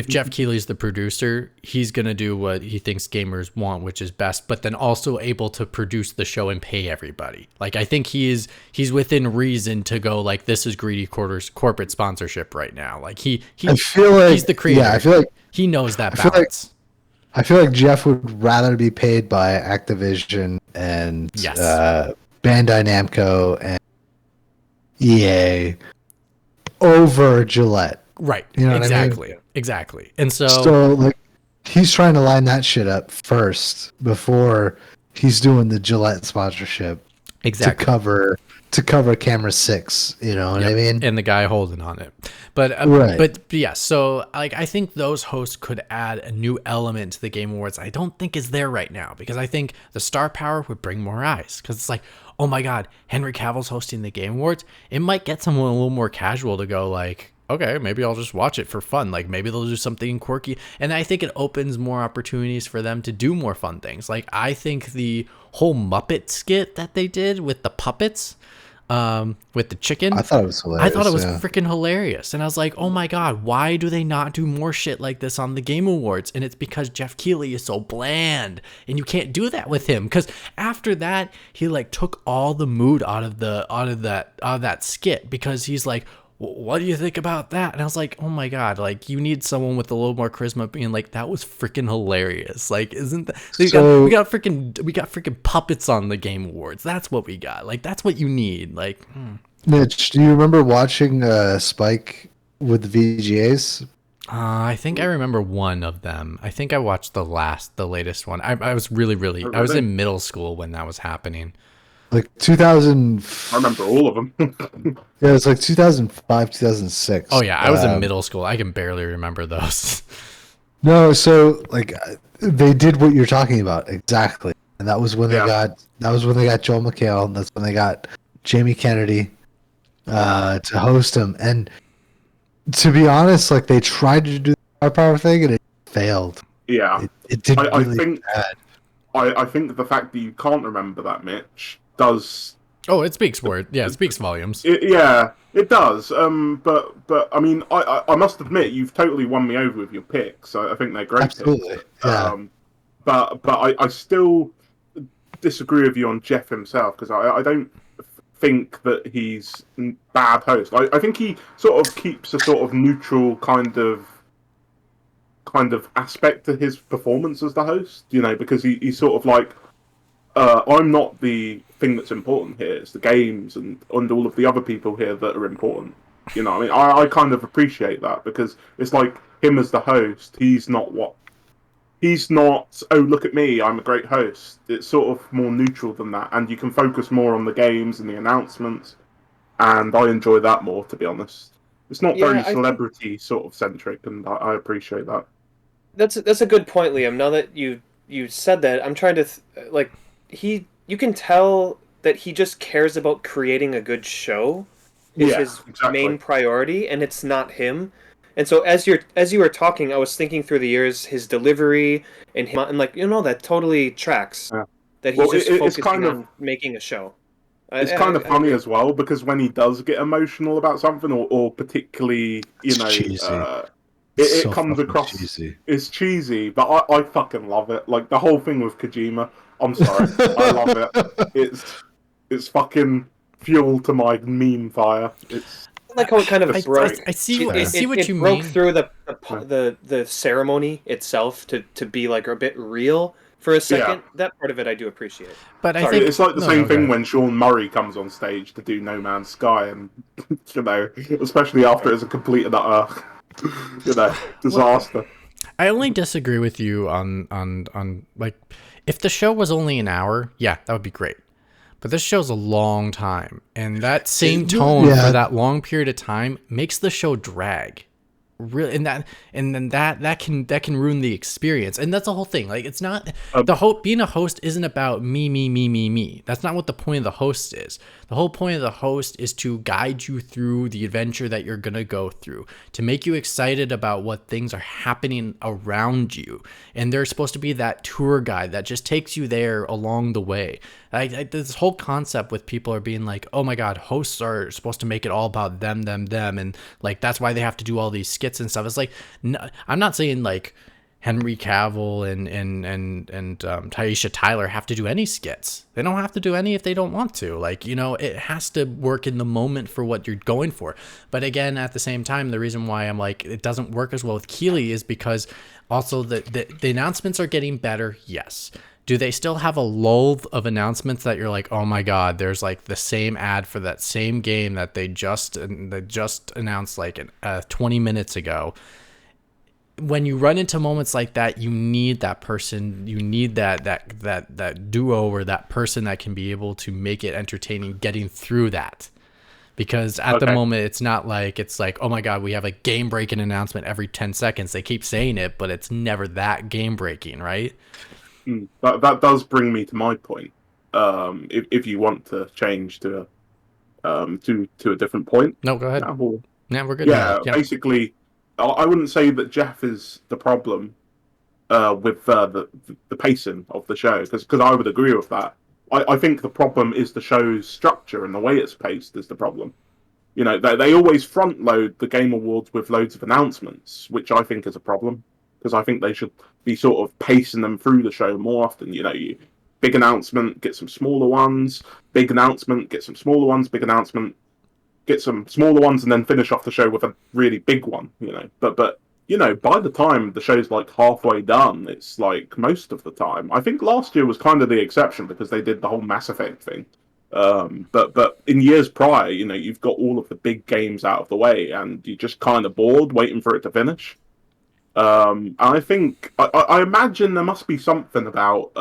Geoff Keighley's the producer, he's gonna do what he thinks gamers want, which is best, but then also able to produce the show and pay everybody. Like I think he's within reason to go like, this is greedy corporate sponsorship right now. Like I feel like he's the creator. Yeah, I feel like he knows that balance. I feel like Geoff would rather be paid by Activision and Bandai Namco and EA over Gillette. Right. You know what I mean? Exactly. And so like he's trying to line that shit up first before he's doing the Gillette sponsorship Exactly. to cover camera 6. You know what I mean? And the guy holding on it. But Right. but yeah, so like I think those hosts could add a new element to the Game Awards I don't think is there right now, because I think the star power would bring more eyes, because it's like, oh my god, Henry Cavill's hosting the Game Awards. It might get someone a little more casual to go like, okay, maybe I'll just watch it for fun. Like maybe they'll do something quirky. And I think it opens more opportunities for them to do more fun things. Like I think the whole Muppet skit that they did with the puppets, with the chicken, I thought it was hilarious. I thought it was yeah. freaking hilarious. And I was like, oh my god, why do they not do more shit like this on the Game Awards? And it's because Geoff Keighley is so bland, and you can't do that with him, because after that he like took all the mood out of that skit, because he's like, what do you think about that? And I was like, oh my god, like you need someone with a little more charisma being like, that was freaking hilarious. Like, isn't that we got freaking puppets on the Game Awards. That's what we got. Like that's what you need. Like Mitch, do you remember watching Spike with the VGAs? I think I remember one of them. I think I watched the latest one. I was really I was in middle school when that was happening. Like 2000. I remember all of them. Yeah, it's like 2005, 2006. Oh yeah, I was in middle school. I can barely remember those. No, so like they did what you're talking about exactly, and that was when they got Joel McHale, and that's when they got Jamie Kennedy to host them. And to be honest, like they tried to do the star power thing, and it failed. Yeah, it did I really think bad. I think the fact that you can't remember that, Mitch, does. Oh, it speaks for it. Yeah, it speaks volumes. Yeah, it does. But I mean, I must admit, you've totally won me over with your picks. I think they're great Absolutely. picks. Yeah. But I still disagree with you on Geoff himself, because I don't think that he's a bad host. I think he sort of keeps a sort of neutral kind of aspect to his performance as the host, you know, because he's sort of like, I'm not the thing that's important here. It's the games and all of the other people here that are important. You know, I mean, I kind of appreciate that, because it's like him as the host. He's not, oh, look at me, I'm a great host. It's sort of more neutral than that, and you can focus more on the games and the announcements, and I enjoy that more, to be honest. It's not very celebrity sort of centric, and I appreciate that. That's a good point, Liam. Now that you said that, I'm trying to you can tell that he just cares about creating a good show. Is his main priority, and it's not him. And so as you were talking, I was thinking through the years, his delivery and him, and like, you know, that totally tracks. Yeah. That he's just focusing on making a show. It's kind of funny as well, because when he does get emotional about something, or particularly, you know, it comes across cheesy. It's cheesy, but I fucking love it. Like the whole thing with Kojima. I'm sorry, I love it. It's fucking fuel to my meme fire. It's like how it kind of broke. I see what you mean. Broke through the ceremony itself to be like a bit real for a second. Yeah. That part of it I do appreciate. But I think it's like the same thing when Sean Murray comes on stage to do No Man's Sky, and you know, especially after it's a complete and utter, you know, disaster. I only disagree with you on like, if the show was only an hour, yeah, that would be great. But this show's a long time, and that same tone for that long period of time makes the show drag. Really, and then that can ruin the experience, and that's the whole thing. Like, it's not being a host isn't about me. That's not what the point of the host is. The whole point of the host is to guide you through the adventure that you're gonna go through, to make you excited about what things are happening around you, and there's supposed to be that tour guide that just takes you there along the way. Like this whole concept with people are being like, oh my god, hosts are supposed to make it all about them, and like that's why they have to do all these skits and stuff. It's like, no, I'm not saying like Henry Cavill and Taisha Tyler have to do any skits. They don't have to do any if they don't want to. Like, you know, it has to work in the moment for what you're going for. But again, at the same time, the reason why I'm like, it doesn't work as well with Keighley is because also the announcements are getting better. Yes. Do they still have a lull of announcements that you're like, oh my god, there's like the same ad for that same game that they just announced like 20 minutes ago? when you run into moments like that, you need that person, you need that duo or that person that can be able to make it entertaining getting through that. Because at the moment, it's not like, it's like, oh my God, we have a game breaking announcement every 10 seconds. They keep saying it, but it's never that game breaking, right? That does bring me to my point. If you want to change to a different point. No, go ahead. Yeah, We're good. Yeah, basically, I wouldn't say that Geoff is the problem with the pacing of the show, because I would agree with that. I think the problem is the show's structure and the way it's paced is the problem. You know, they always front load the Game Awards with loads of announcements, which I think is a problem, because I think they should be sort of pacing them through the show more often. You know, big announcement, get some smaller ones, big announcement, get some smaller ones, big announcement, get some smaller ones, and then finish off the show with a really big one, you know. But you know, by the time the show's like halfway done, it's like most of the time. I think last year was kind of the exception because they did the whole Mass Effect thing. But in years prior, you know, you've got all of the big games out of the way, and you're just kind of bored waiting for it to finish. I think I imagine there must be something about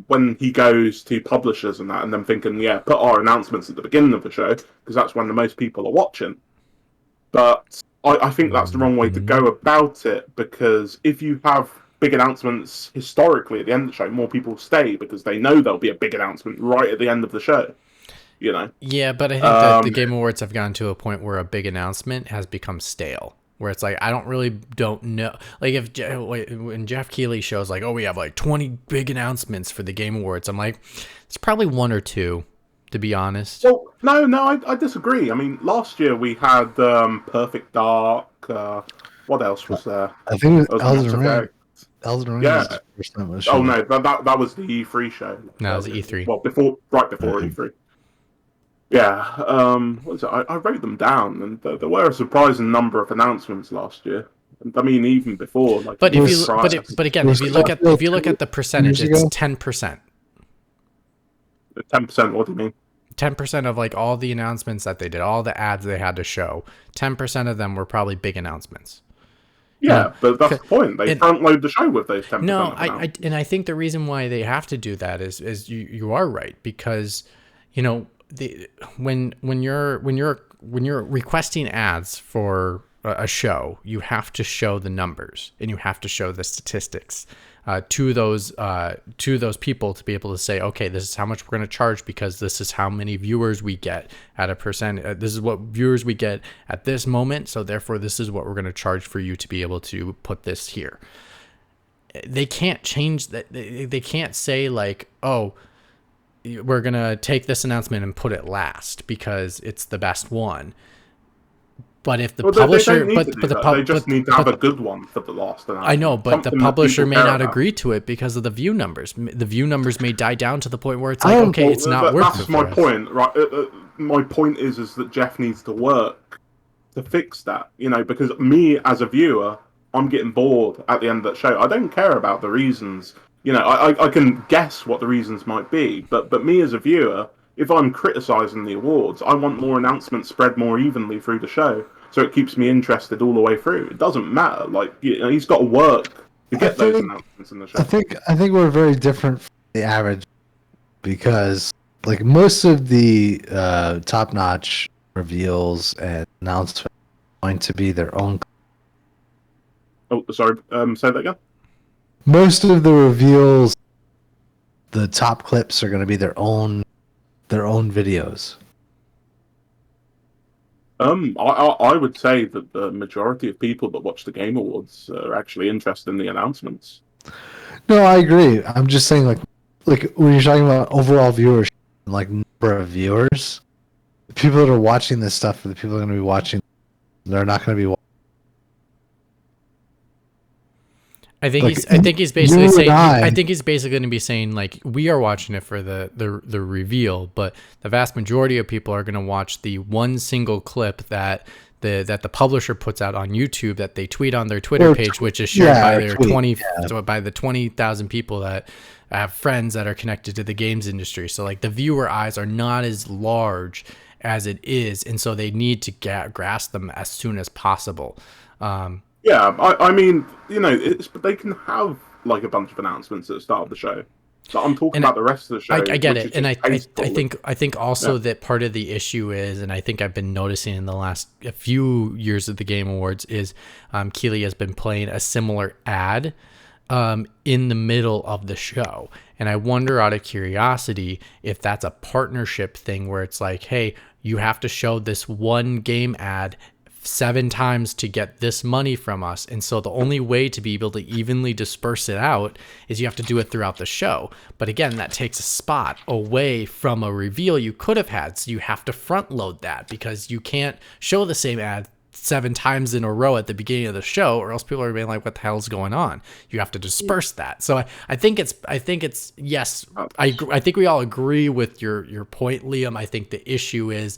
when he goes to publishers and that, and them thinking, yeah, put our announcements at the beginning of the show because that's when the most people are watching. But I think that's the wrong way to go about it, because if you have big announcements historically at the end of the show, more people stay because they know there'll be a big announcement right at the end of the show. You know. Yeah, but I think that the Game Awards have gotten to a point where a big announcement has become stale. Where it's like, I don't know. Like when Geoff Keighly shows like, oh, we have like 20 big announcements for the Game Awards. I'm like, it's probably one or two, to be honest. Well, no, I disagree. I mean, last year we had Perfect Dark. What else was there? I think it was Elden Ring. Elden Ring. Yeah. Oh no, that was the E3 show. No, it was E3. Well, right before E3. Yeah, what was it? I wrote them down, and there were a surprising number of announcements last year. I mean, even before. Like, but if you, again, if you look at the percentage, it's 10%. 10%. What do you mean? 10% of like all the announcements that they did, all the ads they had to show. 10% of them were probably big announcements. Yeah, but that's the point. They front load the show with those 10%. No, I think the reason why they have to do that is you are right, because you know. When you're requesting ads for a show, you have to show the numbers and you have to show the statistics to those people to be able to say, okay, this is how much we're going to charge because this is how many viewers we get at a percent. This is what viewers we get at this moment, so therefore this is what we're going to charge for you to be able to put this here. They can't change that. They can't say like, oh, we're going to take this announcement and put it last because it's the best one. But if the publisher, they just need to have a good one for the last announcement. I know, but the publisher may not agree to it because of the view numbers. The view numbers may die down to the point where it's like, okay, it's not worth it. That's my point, right? My point is that Geoff needs to work to fix that, you know, because me as a viewer, I'm getting bored at the end of that show. I don't care about the reasons. You know, I can guess what the reasons might be, but me as a viewer, if I'm criticising the awards, I want more announcements spread more evenly through the show, so it keeps me interested all the way through. It doesn't matter. Like, you know, he's got to work to get those announcements in the show. I think we're very different from the average, because like most of the top-notch reveals and announcements are going to be their own. Oh, sorry. Say that again. Most of the reveals, the top clips are going to be their own videos. I would say that the majority of people that watch the Game Awards are actually interested in the announcements. No, I agree. I'm just saying, like when you're talking about overall viewership, like number of viewers, the people that are watching this stuff are the people that are going to be watching. They're not going to be watching. I think he's basically saying. I think he's basically going to be saying like, we are watching it for the reveal, but the vast majority of people are going to watch the one single clip that the publisher puts out on YouTube that they tweet on their Twitter page, which is shared by their 20,000 people that have friends that are connected to the games industry. So like the viewer eyes are not as large as it is, and so they need to grasp them as soon as possible. Yeah, I mean, but they can have like a bunch of announcements at the start of the show. So I'm talking And about the rest of the show, I get which it, is and just tasteful. I think also that part of the issue is, and I think I've been noticing in the last a few years of the Game Awards is, Keighley has been playing a similar ad, in the middle of the show, and I wonder out of curiosity if that's a partnership thing where it's like, hey, you have to show this one game ad 7 times to get this money from us. And so the only way to be able to evenly disperse it out is you have to do it throughout the show. But again, that takes a spot away from a reveal you could have had. So you have to front load that because you can't show the same ad 7 times in a row at the beginning of the show, or else people are being like, what the hell is going on? You have to disperse that. So I think it's yes, I think we all agree with your point, Liam. I think the issue is,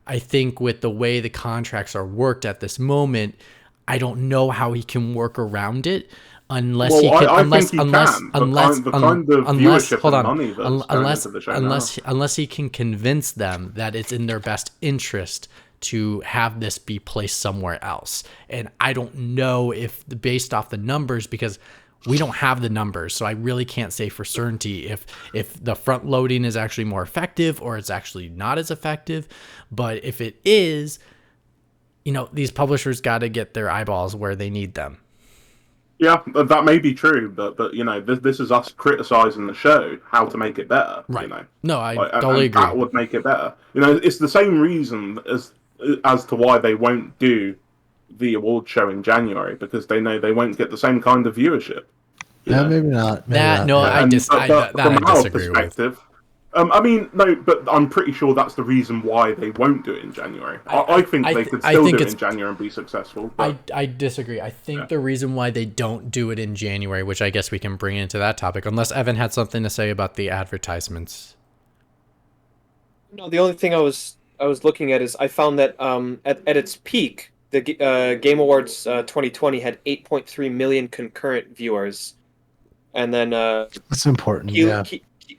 I think with the way the contracts are worked at this moment, I don't know how he can work around it unless he can, unless he can convince them that it's in their best interest to have this be placed somewhere else. And I don't know if based off the numbers, because we don't have the numbers, so I really can't say for certainty if the front loading is actually more effective or it's actually not as effective. But if it is, these publishers got to get their eyeballs where they need them. Yeah, that may be true, but this is us criticizing the show, how to make it better. Right. No, I totally agree. That would make it better. It's the same reason as to why they won't do the award show in January, because they know they won't get the same kind of viewership. Yeah, maybe not. I disagree with. I mean, no, but I'm pretty sure that's the reason why they won't do it in January. I think they could still do it in January and be successful. But... I disagree. I think the reason why they don't do it in January, which I guess we can bring into that topic, unless Evan had something to say about the advertisements. No, the only thing I was looking at is I found that at its peak, the Game Awards 2020 had 8.3 million concurrent viewers, and then that's important.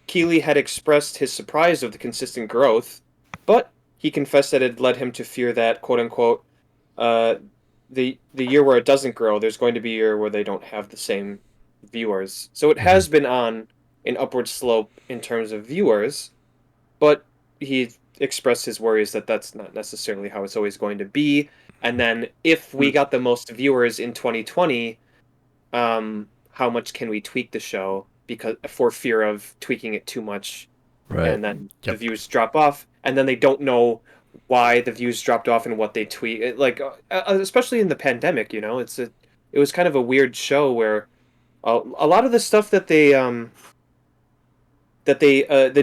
Keighley had expressed his surprise of the consistent growth, but he confessed that it led him to fear that, quote unquote, the year where it doesn't grow, there's going to be a year where they don't have the same viewers. So it has been on an upward slope in terms of viewers, but he expressed his worries that that's not necessarily how it's always going to be. And then if we got the most viewers in 2020, how much can we tweak the show? Because for fear of tweaking it too much, right. And then the views drop off, and then they don't know why the views dropped off and what they tweet. Like especially in the pandemic, it was kind of a weird show where a lot of the stuff that the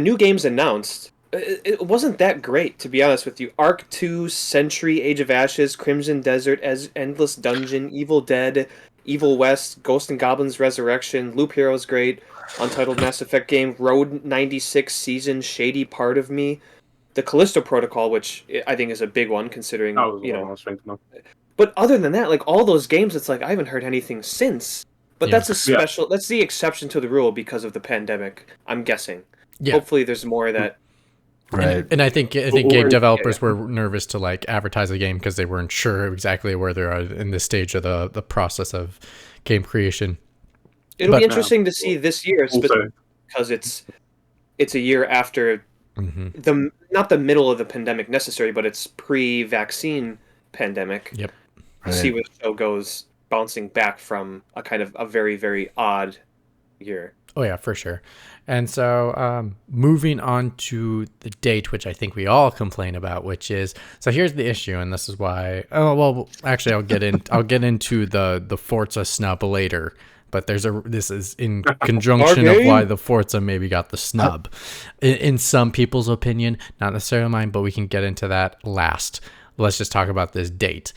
new games announced. It wasn't that great, to be honest with you. Ark 2, Sentry, Age of Ashes, Crimson Desert, Endless Dungeon, Evil Dead, Evil West, Ghost and Goblins Resurrection, Loop Hero's great, Untitled Mass Effect game, Road 96 Season, Shady Part of Me, the Callisto Protocol, which I think is a big one considering, But other than that, like all those games, it's like I haven't heard anything since. But that's that's the exception to the rule because of the pandemic, I'm guessing. Yeah. Hopefully there's more of that. Right, and I think game developers were nervous to advertise the game because they weren't sure exactly where they're at in this stage of the process of game creation. It'll be interesting to see this year, because it's a year after not the middle of the pandemic necessarily, but it's pre-vaccine pandemic. Yep. Right. See where the show goes, bouncing back from a kind of a very, very odd year. Oh yeah, for sure. And so moving on to the date, which I think we all complain about, which is, so here's the issue, and this is why, actually I'll get into the Forza snub later, but this is in conjunction of why the Forza maybe got the snub. In some people's opinion, not necessarily mine, but we can get into that last. Let's just talk about this date.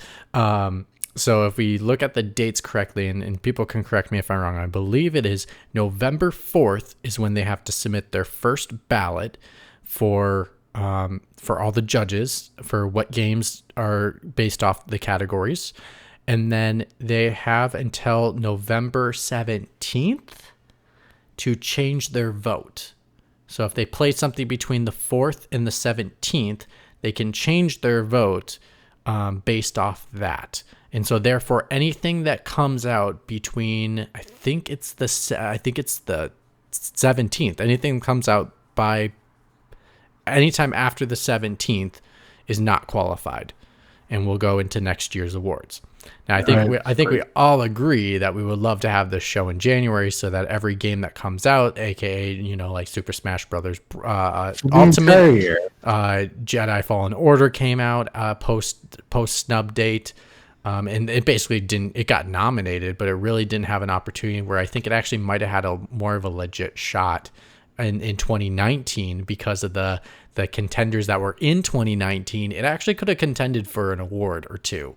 So if we look at the dates correctly, and people can correct me if I'm wrong, I believe it is November 4th is when they have to submit their first ballot for all the judges for what games are based off the categories. And then they have until November 17th to change their vote. So if they play something between the 4th and the 17th, they can change their vote based off that. And so therefore anything that comes out between I think it's the 17th, anything that comes out by anytime after the 17th is not qualified and will go into next year's awards. Now, I think we all agree that we would love to have this show in January so that every game that comes out, aka like Super Smash Brothers Ultimate, Jedi Fallen Order came out post snub date, and it basically it got nominated, but it really didn't have an opportunity where I think it actually might have had a more of a legit shot in 2019 because of the contenders that were in 2019. It actually could have contended for an award or two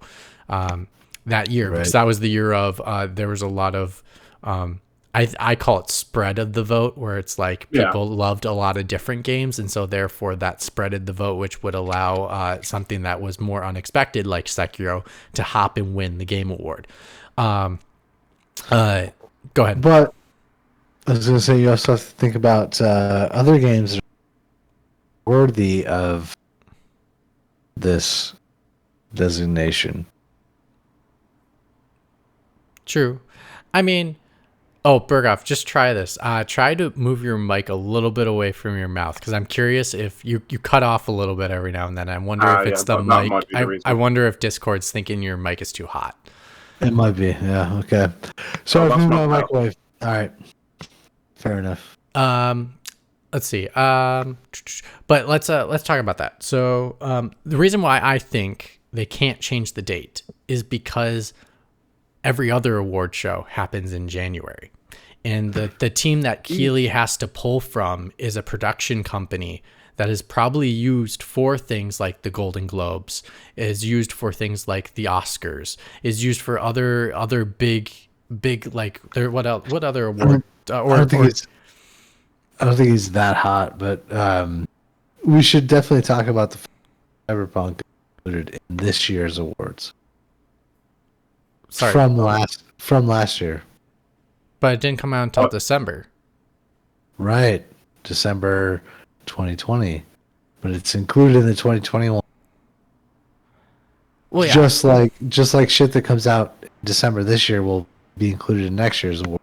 that year, because that was the year of there was a lot of I call it spread of the vote, where it's like people loved a lot of different games, and so therefore that spreaded the vote, which would allow something that was more unexpected like Sekiro to hop and win the game award. Go ahead. But I was going to say, you also have to think about other games that are worthy of this designation. True. I mean, Berghoff, just try this. Try to move your mic a little bit away from your mouth, because I'm curious if you cut off a little bit every now and then. I wonder if it's the mic. I wonder if Discord's thinking your mic is too hot. It might be. Yeah. Okay. So I've moved my microwave. All right. Fair enough. Let's see. But let's talk about that. So the reason why I think they can't change the date is because every other award show happens in January. And the team that Keighley has to pull from is a production company that is probably used for things like the Golden Globes, is used for things like the Oscars, is used for other big like what other award I don't think he's that hot, but we should definitely talk about the Cyberpunk included in this year's awards. Sorry. From last year. But it didn't come out until December. Right. December 2020. But it's included in the 2021. Well, yeah. Just like shit that comes out in December this year will be included in next year's award.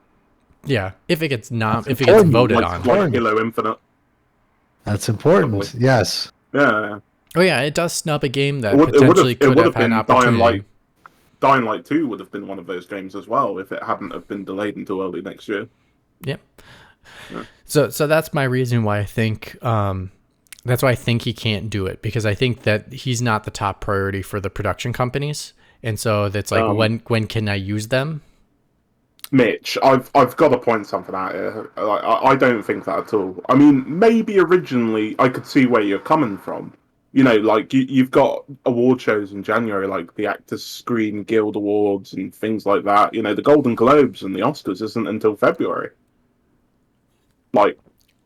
Yeah, if it gets voted on. Like Halo Infinite. That's important. Probably. Yes. Yeah. Oh yeah, it does snub a game that potentially could have had an opportunity. Dying Light 2 would have been one of those games as well if it hadn't have been delayed until early next year. Yep. Yeah. So that's my reason why I think he can't do it, because I think that he's not the top priority for the production companies, and so that's like when can I use them? Mitch, I've got to point something out here. I don't think that at all. I mean, maybe originally I could see where you're coming from. Like you've got award shows in January, like the Actors Screen Guild Awards and things like that. The Golden Globes and the Oscars isn't until February. Like,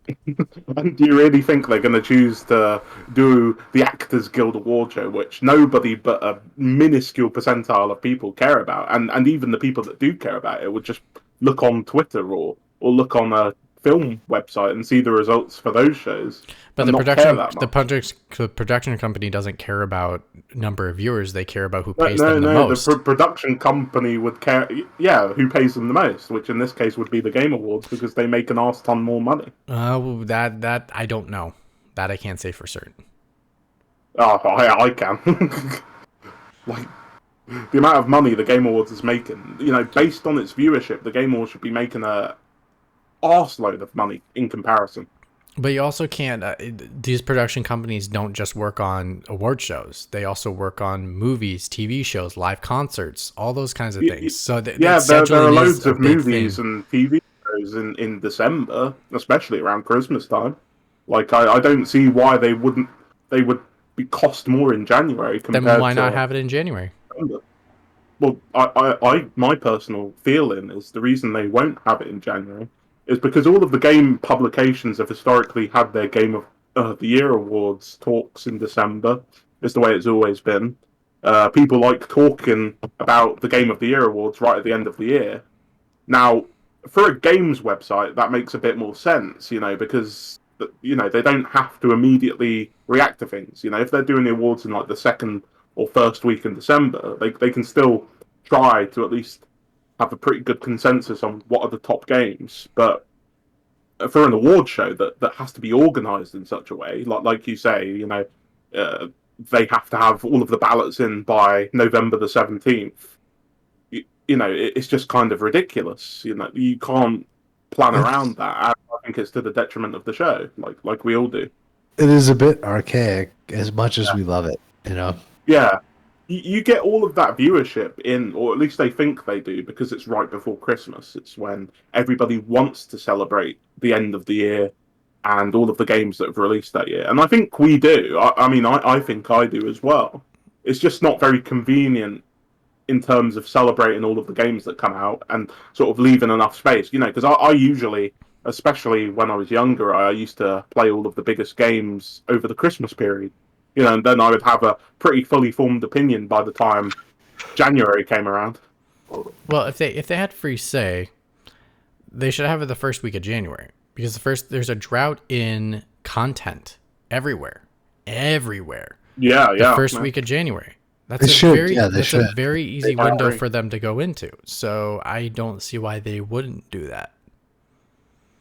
do you really think they're going to choose to do the Actors Guild Award show, which nobody but a minuscule percentile of people care about, and even the people that do care about it would just look on Twitter or look on a film website and see the results for those shows? But the production company doesn't care about number of viewers. They care about who pays them the most. The production company would care, who pays them the most, which in this case would be the Game Awards, because they make an arse ton more money. That I don't know. That I can't say for certain. Oh, I can. Like, the amount of money the Game Awards is making, based on its viewership, the Game Awards should be making a arseload of money in comparison. But you also can't. These production companies don't just work on award shows. They also work on movies, TV shows, live concerts, all those kinds of things. So there are loads of movies and TV shows in December, especially around Christmas time. Like I don't see why they would cost more in January compared to. Then why not have it in January? December. Well, my personal feeling is the reason they won't have it in January is because all of the game publications have historically had their Game of the Year awards talks in December. It's the way it's always been. People like talking about the Game of the Year awards right at the end of the year. Now, for a games website, that makes a bit more sense, because they don't have to immediately react to things. If they're doing the awards in like the second or first week in December, they can still try to at least have a pretty good consensus on what are the top games. But for an award show that has to be organised in such a way, like you say, they have to have all of the ballots in by November the 17th. It's just kind of ridiculous. You can't plan around that. I think it's to the detriment of the show, like we all do. It is a bit archaic, as much as we love it. Yeah, you get all of that viewership in, or at least they think they do, because it's right before Christmas. It's when everybody wants to celebrate the end of the year and all of the games that have released that year. And I think we do. I think I do as well. It's just not very convenient in terms of celebrating all of the games that come out and sort of leaving enough space, because I usually, especially when I was younger, I used to play all of the biggest games over the Christmas period, and then I would have a pretty fully formed opinion by the time January came around. Well, if they had free say, they should have it the first week of January, because there's a drought in content everywhere. Yeah. The first week of January. That's a very easy window for them to go into. So I don't see why they wouldn't do that.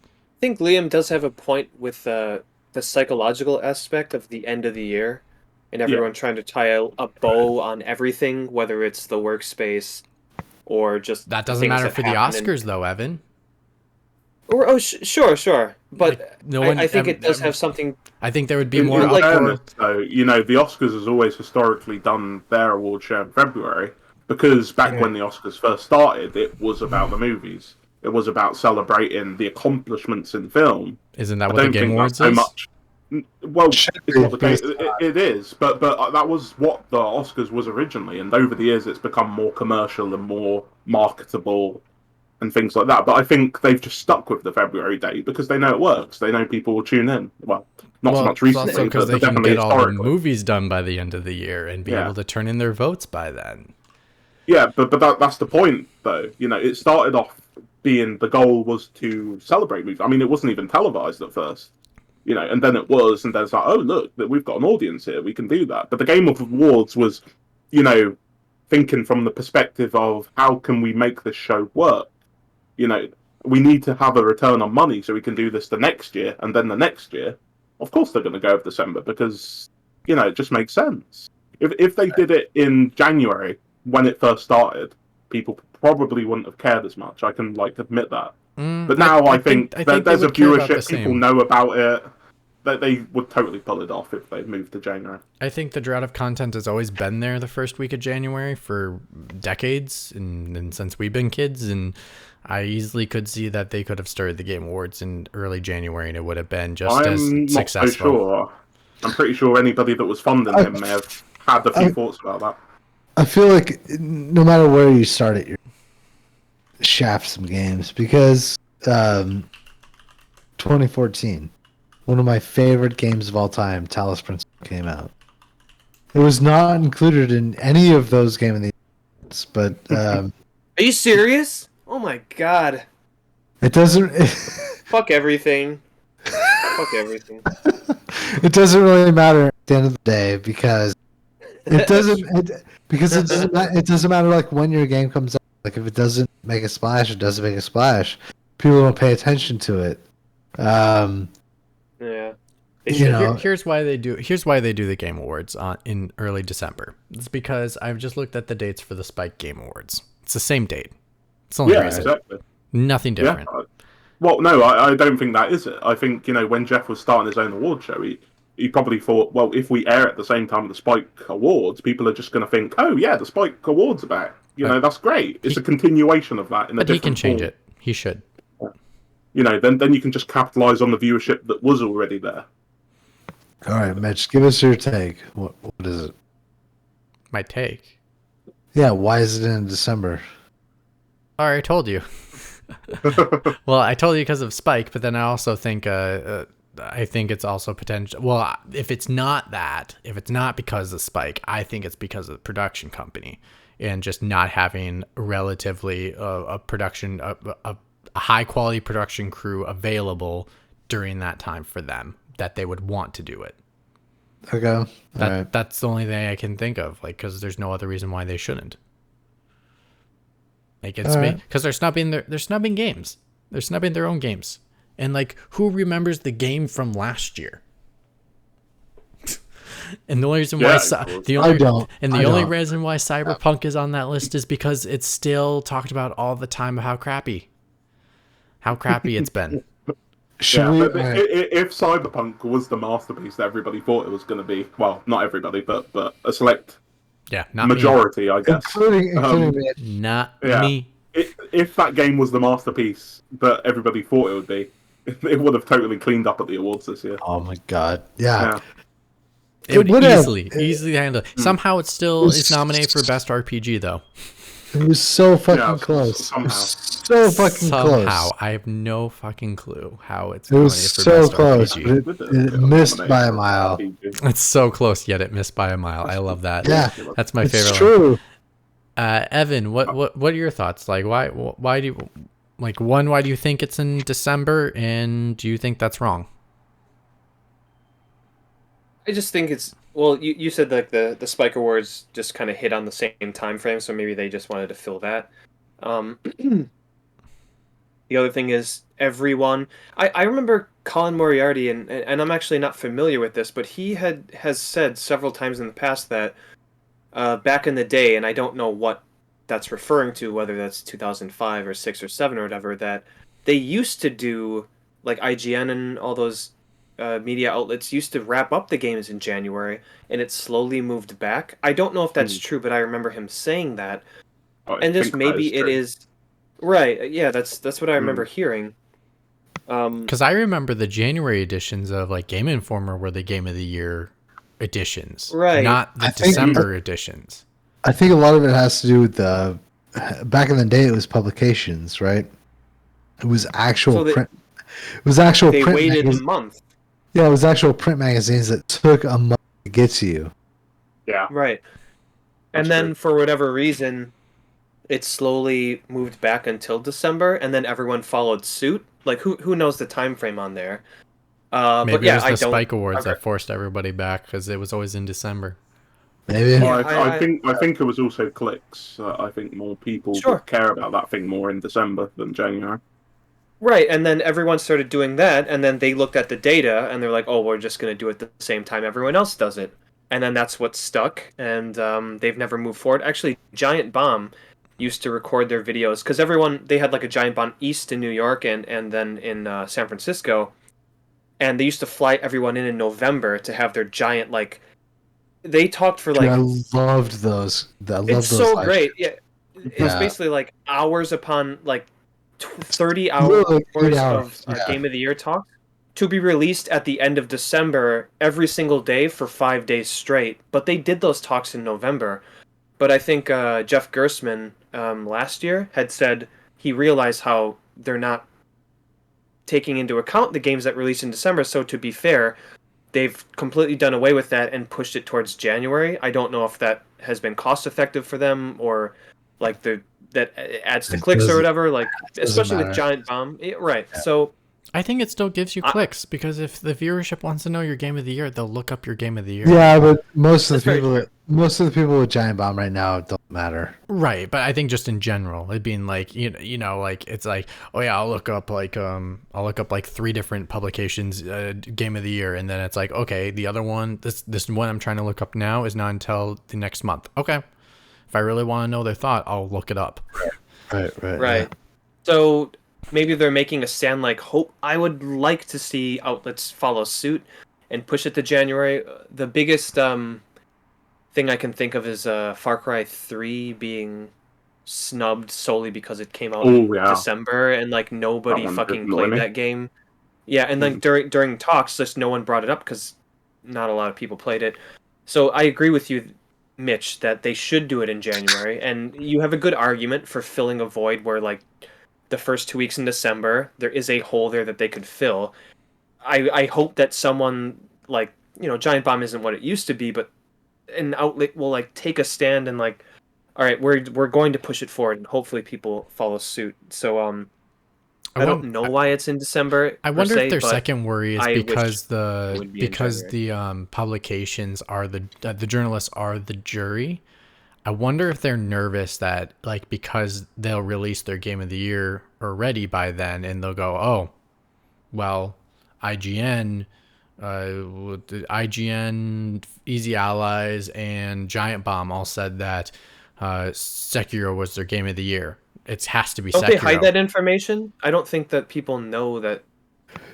I think Liam does have a point with the psychological aspect of the end of the year and everyone trying to tie a bow on everything, whether it's the workspace or just that doesn't matter for the Oscars, though, Evan. Sure, but I think it does have something. I think there would be more. So the Oscars has always historically done their award show in February, because back when the Oscars first started, it was about the movies. It was about celebrating the accomplishments in film. Isn't that what the Game Awards is? Well, it's not the case. It is, but that was what the Oscars was originally, and over the years, it's become more commercial and more marketable and things like that. But I think they've just stuck with the February date because they know it works. They know people will tune in. Well, not so much recently, because they can definitely get all the movies done by the end of the year and be able to turn in their votes by then. Yeah, but that's the point, though. It started off being the goal was to celebrate movies. I mean, it wasn't even televised at first. And then it was, and there's like, oh, look, we've got an audience here, we can do that. But the Game of Awards was, thinking from the perspective of how can we make this show work? We need to have a return on money so we can do this the next year and then the next year. Of course they're going to go with December because, it just makes sense. If they did it in January when it first started, people probably wouldn't have cared as much. I can admit that. But now I think there's a viewership, people know about it, that they would totally pull it off if they moved to January. I think the drought of content has always been there the first week of January for decades and since we've been kids, and I easily could see that they could have started the Game Awards in early January and it would have been just as successful. I'm not so sure. I'm pretty sure anybody that was funding him may have had a few thoughts about that. I feel like no matter where you start it, you're shaft some games, because 2014, one of my favorite games of all time, Talos Principle, came out. It was not included in any of those Game of the Years, but are you serious? Oh my god! It doesn't. Fuck everything. Fuck everything. It doesn't really matter at the end of the day, because it doesn't. It doesn't matter like when your game comes out. Like if it doesn't make a splash, it doesn't make a splash. People don't pay attention to it. Yeah. Here's why they do the Game Awards in early December. It's because I've just looked at the dates for the Spike Game Awards. It's the same date. It's the only reason. Exactly. Nothing different. Yeah. Well, no, I don't think that is it. I think, when Geoff was starting his own award show, he probably thought, well, if we air at the same time as the Spike Awards, people are just going to think, oh yeah, the Spike Awards are back. That's great. It's a continuation of that in a different form. But he can change it. He should. Then you can just capitalize on the viewership that was already there. All right, Mitch, give us your take. What is it? My take? Yeah, why is it in December? All right, I told you. Well, I told you because of Spike, but then I also think I think it's also potential. Well, if it's not because of Spike, I think it's because of the production company and just not having relatively a high quality production crew available during that time for them that they would want to do it. Okay. That's the only thing I can think of, because there's no other reason why they shouldn't. Like it's because they're snubbing games. They're snubbing their own games. And like, who remembers the game from last year? And the only reason why the only reason why Cyberpunk is on that list is because it's still talked about all the time of how crappy it's been. If Cyberpunk was the masterpiece that everybody thought it was going to be, well, not everybody, but a select majority, me. I guess, including not me. If that game was the masterpiece that everybody thought it would be, it would have totally cleaned up at the awards this year. Oh my god, yeah. It would easily handle it. Somehow it still is nominated for Best RPG, though. It was so fucking close. Close. I have no fucking clue how it's nominated for Best RPG. It missed by a mile. It's so close, yet it missed by a mile. I love that. Yeah, that's my favorite. It's true. Evan, what are your thoughts? Like, why do you, like, one, why do you think it's in December, and do you think that's wrong? I just think it's, well, you said like the Spike Awards just kind of hit on the same time frame, so maybe they just wanted to fill that. The other thing is everyone. I remember Colin Moriarty, and I'm actually not familiar with this, but he has said several times in the past that back in the day, and I don't know what that's referring to, whether that's 2005 or 6 or 7 or whatever, that they used to do, like IGN and all those media outlets used to wrap up the games in January, and it slowly moved back. I don't know if that's true, but I remember him saying that. And just maybe it is right. Yeah, that's what I remember hearing. Because I remember the January editions of like Game Informer were the Game of the Year editions, right? Not the December editions. I think a lot of it has to do with back in the day it was publications, right? It was actual print. It was actual. They waited a month. Yeah, it was actual print magazines that took a month to get to you. Yeah. Right. And then for whatever reason, it slowly moved back until December, and then everyone followed suit. Like, who knows the time frame on there? Maybe but yeah, it was the Spike Awards that forced everybody back because it was always in December. Maybe. Well, I think it was also clicks. I think more people care about that thing more in December than January. Right, and then everyone started doing that, and then they looked at the data, and they're like, oh, we're just going to do it the same time everyone else does it. And then that's what stuck, and they've never moved forward. Actually, Giant Bomb used to record their videos, because they had like a Giant Bomb East in New York and then in San Francisco, and they used to fly everyone in November to have their giant, like, they talked for like... I loved those. It's so great, yeah. It's basically like hours upon, like, 30 hours of Game of the Year talk to be released at the end of December every single day for 5 days straight. But they did those talks in November. But I think Jeff Gerstmann last year had said he realized how they're not taking into account the games that release in December. So to be fair, they've completely done away with that and pushed it towards January. I don't know if that has been cost effective for them or like that adds to clicks or whatever, like especially with Giant Bomb, right? Yeah. So I think it still gives you clicks because if the viewership wants to know your Game of the Year, they'll look up your Game of the Year. Yeah, but most of the people with Giant Bomb right now don't matter. Right, but I think just in general, it being like you know, like it's like, oh yeah, I'll look up like 3 different publications Game of the Year, and then it's like, okay, the other one, this one I'm trying to look up now is not until the next month. Okay. If I really want to know their thought, I'll look it up. Right. Yeah. So maybe they're making a stand like hope. I would like to see outlets follow suit and push it to January. The biggest thing I can think of is Far Cry 3 being snubbed solely because it came out in December and like nobody fucking played that game. Yeah, and then during talks, just no one brought it up because not a lot of people played it. So I agree with you, Mitch, that they should do it in January, and you have a good argument for filling a void where like the first 2 weeks in December there is a hole there that they could fill. I hope that someone like, you know, Giant Bomb isn't what it used to be, but an outlet will like take a stand and like, all right, we're going to push it forward, and hopefully people follow suit. So I don't know why it's in December. I wonder if their second worry is because the publications are the journalists are the jury. I wonder if they're nervous that like because they'll release their game of the year already by then, and they'll go, oh, well, IGN, Easy Allies, and Giant Bomb all said that Sekiro was their game of the year. It has to be Don't Sekiro. they hide that information? I don't think that people know that.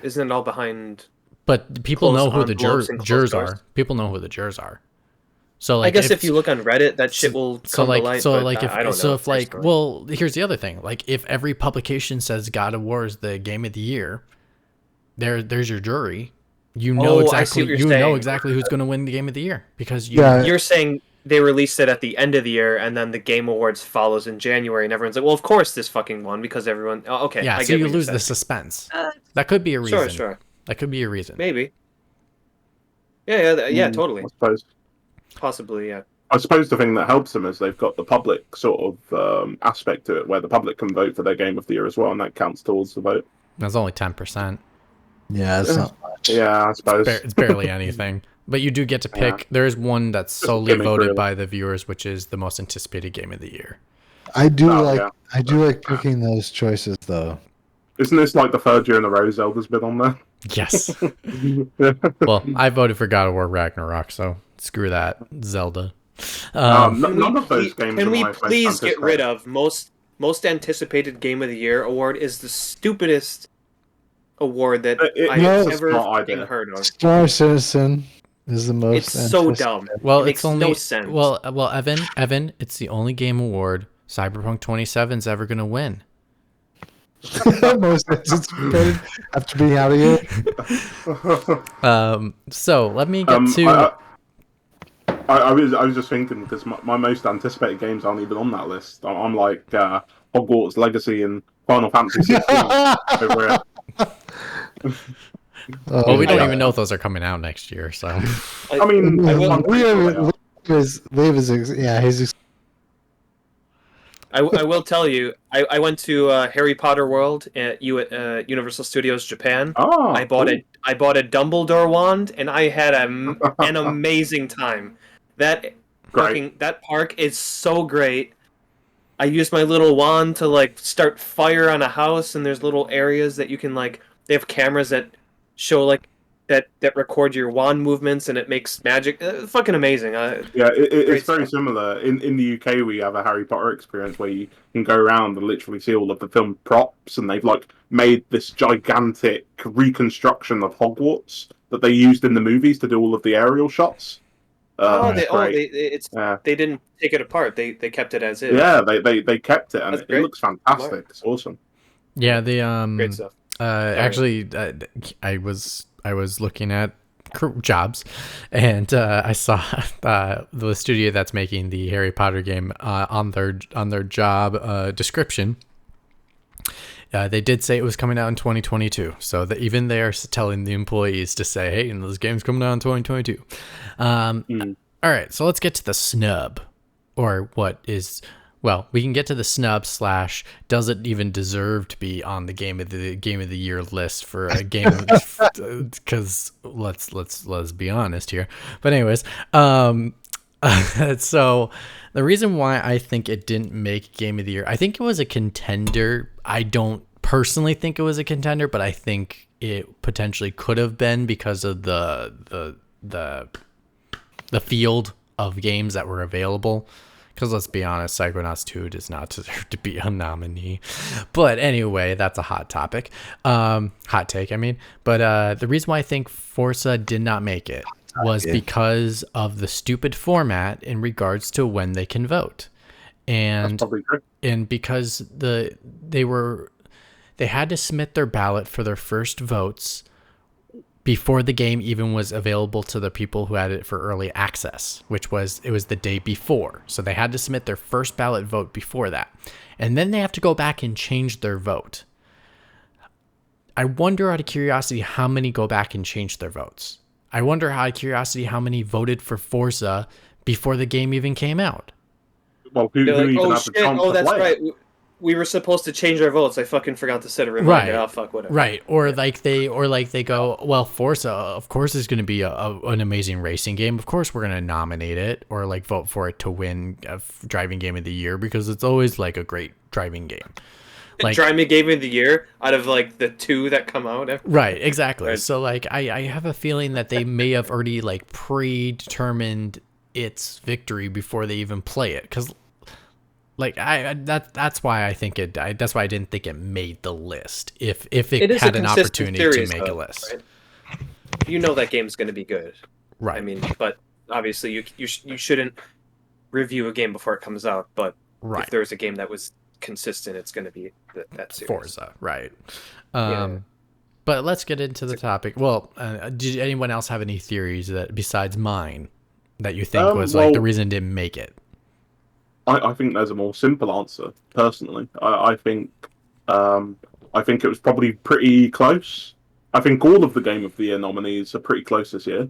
Isn't it all behind? But people know who the envelopes and jurors closed are. doors? People know who the jurors are. So like, I guess if you look on Reddit, that shit will come to light. so but like if I don't so know if like personally. well, here's the other thing. Like if every publication says God of War is the game of the year, there's your jury. You know Oh, I see exactly what you're you know saying. exactly who's going to win the game of the year because you Yeah. You're saying they released it at the end of the year, and then the Game Awards follows in January, and everyone's like, "Well, of course this fucking won because everyone." Oh, okay, yeah, I so get you what you're lose the saying. suspense. That could be a reason. Sure, That could be a reason. maybe. Yeah, totally, I suppose. possibly, yeah. I suppose the thing that helps them is they've got the public sort of aspect to it, where the public can vote for their game of the year as well, and that counts towards the vote. That's only 10%. Yeah, it's not much. Yeah, I suppose. It's barely anything. But you do get to pick. Yeah. There is one that's Just a solely gimmick, voted really. by the viewers, which is the most anticipated game of the year. I do Yeah. like picking those choices though. Isn't this like the third year in a row Zelda's been on there? Yes. Well, I voted for God of War Ragnarok, so screw that, Zelda. None of those games. Can are we my most please get rid anticipated. of most anticipated Game of the Year award is the stupidest award that I've no, it's ever not fucking either. heard of. Star Citizen is the most. It's so anticipated. dumb. Well, It makes it's only no sense. Well, Evan, it's the only game award Cyberpunk 27's ever gonna win. Most anticipated after being out of here. So let me get to. I was just thinking because my most anticipated games aren't even on that list. I'm like Hogwarts Legacy and Final Fantasy 16 over here. Well, we don't yeah. even know if those are coming out next year, so. I mean, I will- I'm pretty sure they are. I will tell you, I went to Harry Potter World at Universal Studios Japan. Oh, I bought cool. a Dumbledore wand, and I had an amazing time. That park is so great. I used my little wand to like start fire on a house, and there's little areas that you can like. They have cameras that show like that record your wand movements, and it makes magic. Fucking amazing. Yeah, Great it's very stuff. similar. In the UK, we have a Harry Potter experience where you can go around and literally see all of the film props, and they've like made this gigantic reconstruction of Hogwarts that they used in the movies to do all of the aerial shots. It's great. Yeah. They didn't take it apart. They kept it as is. Yeah, they kept it, and That's it great. looks fantastic. It's awesome. Yeah, the Great stuff. actually, I was looking at jobs, and I saw the studio that's making the Harry Potter game on their job description. They did say it was coming out in 2022, so that even they are telling the employees to say, "Hey, this game's coming out in 2022." All right, so let's get to the snub, or what is. Well, we can get to the snub / does it even deserve to be on the game of the year list for a game? Because let's be honest here. But anyways, so the reason why I think it didn't make game of the year, I think it was a contender. I don't personally think it was a contender, but I think it potentially could have been because of the field of games that were available. Because let's be honest, Psychonauts 2 does not deserve to be a nominee. But anyway, that's a hot topic. Hot take, I mean. But the reason why I think Forza did not make it was because of the stupid format in regards to when they can vote. That's And probably good. and because they had to submit their ballot for their first votes before the game even was available to the people who had it for early access, it was the day before. So they had to submit their first ballot vote before that. And then they have to go back and change their vote. I wonder out of curiosity how many go back and change their votes. I wonder out of curiosity how many voted for Forza before the game even came out. Well, who They're like, even oh had the shit, chance oh to that's play right. it? we were supposed to change our votes. I fucking forgot to set a reminder. Right. Oh fuck, whatever. Right, or like they go, well, Forza, of course, is going to be an amazing racing game. Of course, we're going to nominate it or like vote for it to win driving game of the year because it's always like a great driving game. Like driving game of the year out of like the 2 that come out. Right, exactly. Right. So like I have a feeling that they may have already like predetermined its victory before they even play it, because like that's why I think that's why I didn't think it made the list if it is had a an consistent opportunity series, to make a though, list. right? You know that game's going to be good. Right. I mean, but obviously you shouldn't review a game before it comes out. But Right. if there's a game that was consistent, it's going to be that series. Forza, right. Yeah. But let's get into the topic. Well, did anyone else have any theories that besides mine that you think was like the reason it didn't make it? I think there's a more simple answer. Personally, I think it was probably pretty close. I think all of the Game of the Year nominees are pretty close this year,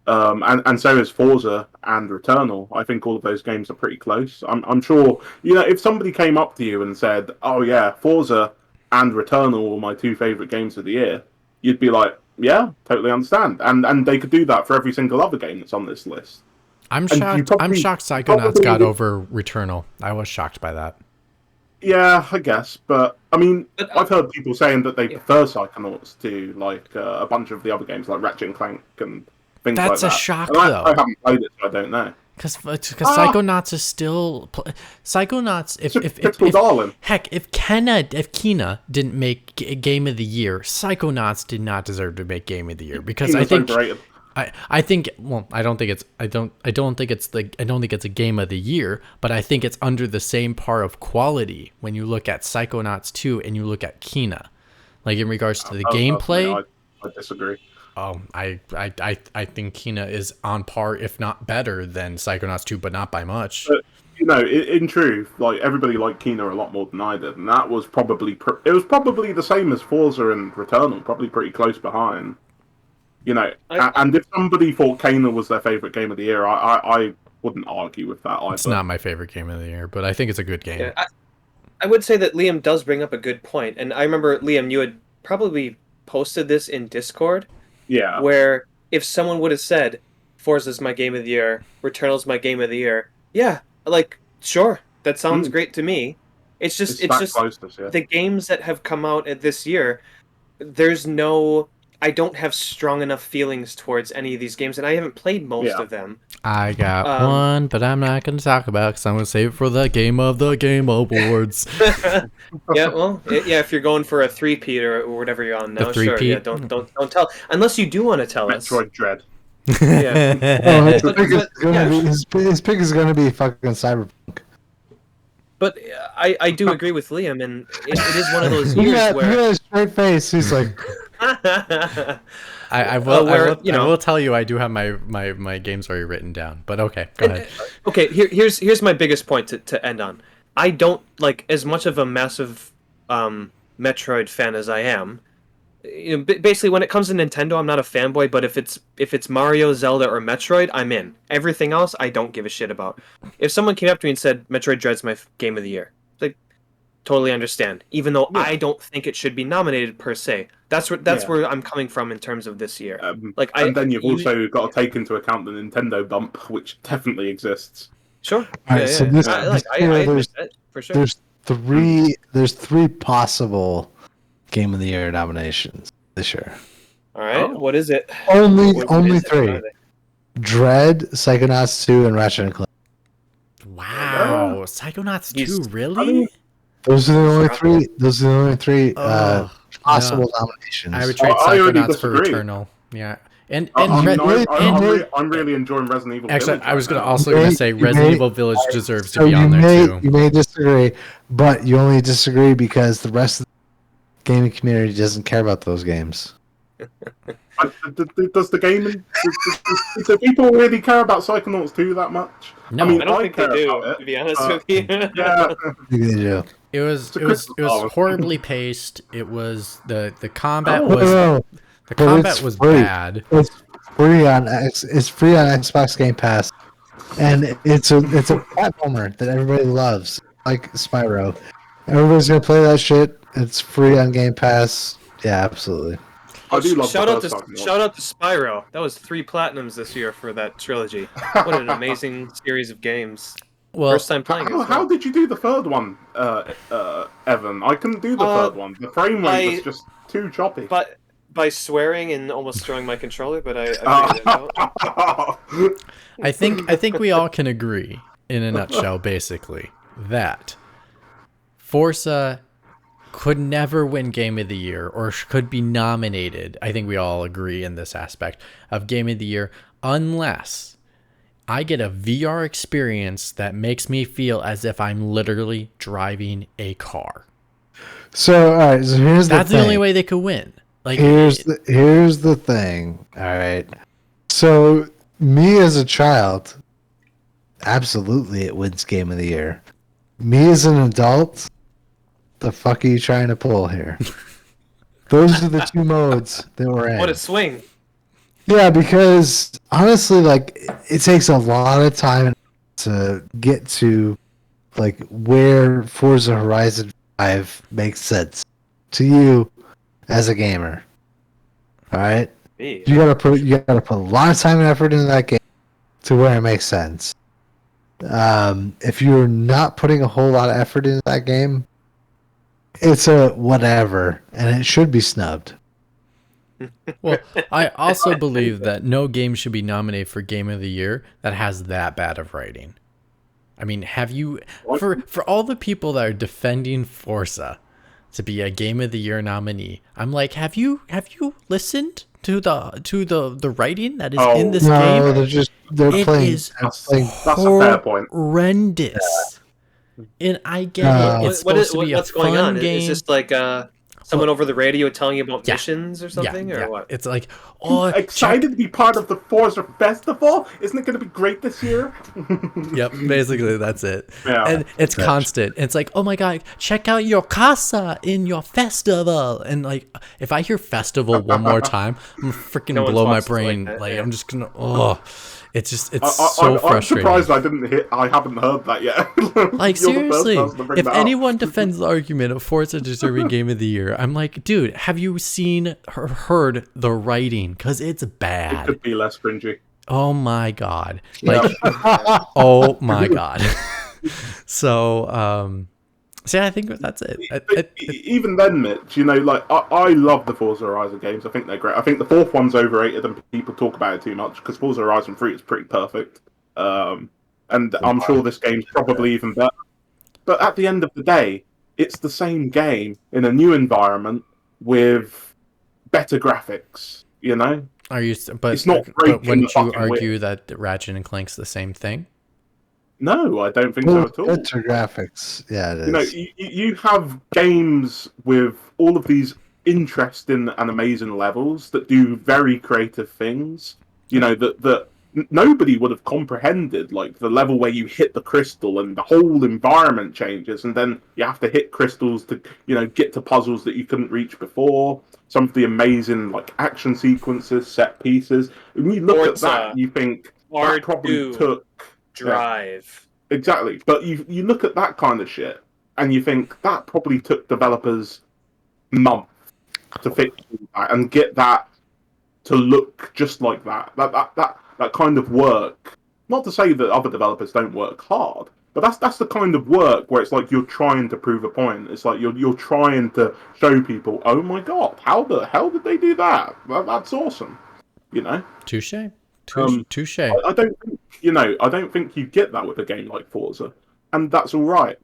and so is Forza and Returnal. I think all of those games are pretty close. I'm sure, you know, if somebody came up to you and said, "Oh yeah, Forza and Returnal were my 2 favorite games of the year," you'd be like, "Yeah, totally understand." And they could do that for every single other game that's on this list. I'm shocked. I'm shocked Psychonauts got over Returnal. I was shocked by that. Yeah, I guess, but I mean, I've heard people saying that they prefer Psychonauts to like a bunch of the other games like Ratchet and Clank and things like that. That's a shock, and though. I haven't played it, so I don't know. Because Psychonauts is still Psychonauts. Pixel darling. Heck, if Kena didn't make Game of the Year, Psychonauts did not deserve to make Game of the Year because I think. Overrated. I think I don't think it's a game of the year, but I think it's under the same par of quality when you look at Psychonauts 2 and you look at Kena. Like in regards to the gameplay. I disagree. I think Kena is on par, if not better than Psychonauts 2, but not by much. But, you know, in truth, like everybody liked Kena a lot more than I did, and that was probably the same as Forza and Returnal, probably pretty close behind. You know, and if somebody thought Kena was their favorite game of the year, I wouldn't argue with that either. It's not my favorite game of the year, but I think it's a good game. Yeah, I would say that Liam does bring up a good point, and I remember, Liam, you had probably posted this in Discord. Yeah. Where if someone would have said, Forza's my game of the year, Returnal's my game of the year, yeah, like, sure, that sounds great to me. It's just closest, yeah. The games that have come out this year, I don't have strong enough feelings towards any of these games, and I haven't played most of them. I got one, but I'm not going to talk about it because I'm going to save it for the Game of the Game Awards. Yeah, well, if you're going for a 3-peat or whatever you're on now, sure. Yeah, don't tell, unless you do want to tell us. Metroid Dread. Yeah. His pick is going to be fucking Cyberpunk. But I do agree with Liam, and it is one of those years where... where... He got a straight face, he's like... I will tell you I do have my games already written down, but okay, go ahead. Okay, here's my biggest point to end on. I don't, like, as much of a massive Metroid fan as I am. You know, basically, when it comes to Nintendo, I'm not a fanboy, but if it's Mario, Zelda, or Metroid, I'm in. Everything else, I don't give a shit about. If someone came up to me and said Metroid Dread's my game of the year, like, totally understand. Even though I don't think it should be nominated per se. That's where I'm coming from in terms of this year. Then you've also got to take into account the Nintendo bump, which definitely exists. Sure. All right, so this admit that, for sure. There's three possible Game of the Year nominations this year. All right, what is it? Only three: Dread, Psychonauts 2, and Ratchet and Clank. Wow, Psychonauts 2, really? Those are the only three possible nominations. I would trade Psychonauts for Returnal. Yeah. And I'm really enjoying Resident Evil Village. Actually, I was going to say Resident Evil Village deserves to be on there too. You may disagree, but you only disagree because the rest of the gaming community doesn't care about those games. Does the gaming... Do people really care about Psychonauts 2 that much? No, I mean, I don't think they do, to be honest with you. Yeah. I think they do. It was horribly paced. It was the combat was the combat was bad. It's free on Xbox Game Pass, and it's a platformer that everybody loves, like Spyro. Everybody's gonna play that shit. It's free on Game Pass. Yeah, absolutely. I do love shout the out to first time. shout out to Spyro. That was 3 platinums this year for that trilogy. What an amazing series of games. Well, First time playing it. as How well. did you do the third one, Evan? I couldn't do the third one. The frame rate was just too choppy. But by swearing and almost throwing my controller, but I figured it out. I think we all can agree, in a nutshell, basically, that Forza could never win Game of the Year or could be nominated. I think we all agree in this aspect of Game of the Year, unless I get a VR experience that makes me feel as if I'm literally driving a car. So, all right. So here's That's the the thing. only way they could win. Like, Here's the thing. All right. So me as a child, absolutely, it wins Game of the Year. Me as an adult, the fuck are you trying to pull here? Those are the two modes that we're in. What a swing. Yeah, because honestly, like, it takes a lot of time to get to like where Forza Horizon 5 makes sense to you as a gamer. All right, Me. you gotta put a lot of time and effort into that game to where it makes sense. If you're not putting a whole lot of effort into that game, it's a whatever, and it should be snubbed. well, I also believe that no game should be nominated for Game of the Year that has that bad of writing. I mean, have you for all the people that are defending Forza to be a Game of the Year nominee? I'm like, have you listened to the writing that is in this No, game? they're It playing. is That's a fair point. horrendous. And I get it. It's supposed to be a what's going fun on? game. Is this like someone over the radio telling you about missions or something, or what? It's like, oh, Excited to be part of the Forza Festival? Isn't it going to be great this year? Yep, basically that's it. Yeah. And it's constant. It's like, oh my god, check out your casa in your festival. And like, if I hear festival one more time, I'm gonna freaking No one blow my talks like brain. that, Like, yeah. I'm just gonna, it's so I'm frustrating. surprised I haven't heard that yet. Like, You're the first seriously, person to bring if that up. anyone defends the argument of Forza deserving Game of the Year, I'm like, dude, have you seen or heard the writing? Because it's It bad. could be less cringy. Oh my god. Like, oh my god. So, I think that's it. Even then, Mitch, you know, like I love the Forza Horizon games. I think they're great. I think the fourth one's overrated and people talk about it too much because Forza Horizon 3 is pretty perfect. And I'm sure this game's probably even better. But at the end of the day, it's the same game in a new environment with better graphics. You know, Are you? But, It's not but breaking wouldn't the you fucking argue that Ratchet and Clank's the same thing? no, I don't think so at all. Better graphics. Yeah, it is. You know, you have games with all of these interesting and amazing levels that do very creative things. You know, that nobody would have comprehended, like the level where you hit the crystal and the whole environment changes, and then you have to hit crystals to, you know, get to puzzles that you couldn't reach before. Some of the amazing like action sequences, set pieces. When you look at that, you think that probably R2 took Drive. Exactly, but you look at that kind of shit and you think that probably took developers months to fix that and get that to look just like that. That kind of work. Not to say that other developers don't work hard, but that's the kind of work where it's like you're trying to prove a point. It's like you're trying to show people, oh my god, how the hell did they do that? That's awesome, you know. Touche. Touche. I don't think, you know, I don't think you get that with a game like Forza, and that's all right.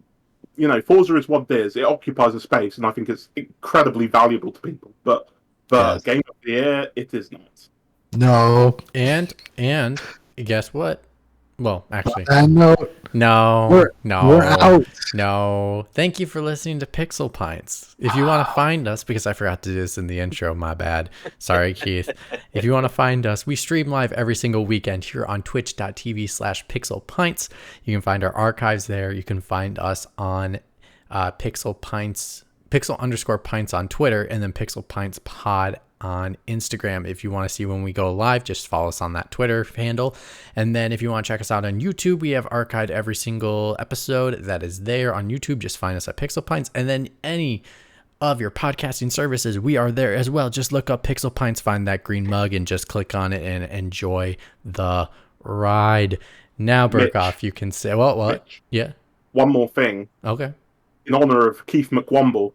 You know, Forza is what it is. It occupies a space, and I think it's incredibly valuable to people. But Yes. Game of the Year, it is not. No. And guess what? Well, actually, And no, no, we're out. no. Thank you for listening to Pixel Pints. If you want to find us, because I forgot to do this in the intro, my bad. Sorry, Keith. If you want to find us, we stream live every single weekend here on twitch.tv/Pixel Pints. You can find our archives there. You can find us on Pixel Pints Pixel_Pints on Twitter, and then Pixel Pints Pod on Instagram. If you want to see when we go live, just follow us on that Twitter handle. And then if you want to check us out on YouTube, we have archived every single episode that is there on YouTube. Just find us at Pixel Pints. And then any of your podcasting services, we are there as well. Just look up Pixel Pints, find that green mug, and just click on it and enjoy the ride. Now, Burkoff, you can say, what? Mitch, Yeah. one more thing. Okay. In honor of Keith McWomble,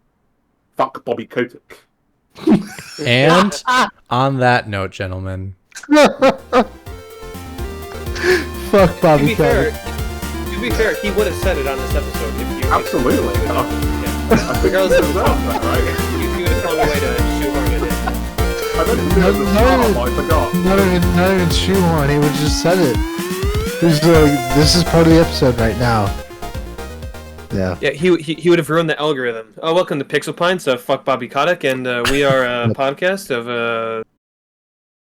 fuck Bobby Kotick. And on that note, gentlemen. Fuck Bobby Kotick. To be fair, he would have said it on this episode if you. Absolutely. Yeah. I think Regardless of that, right? You would have found a way to shoehorn it in. I meant to do it at the start, but I forgot. Not even shoehorn. He would just said it. He's like, this is part of the episode right now. Yeah. Yeah, he would have ruined the algorithm. Oh, welcome to Pixel Pints of Fuck Bobby Kotick, and we are a podcast of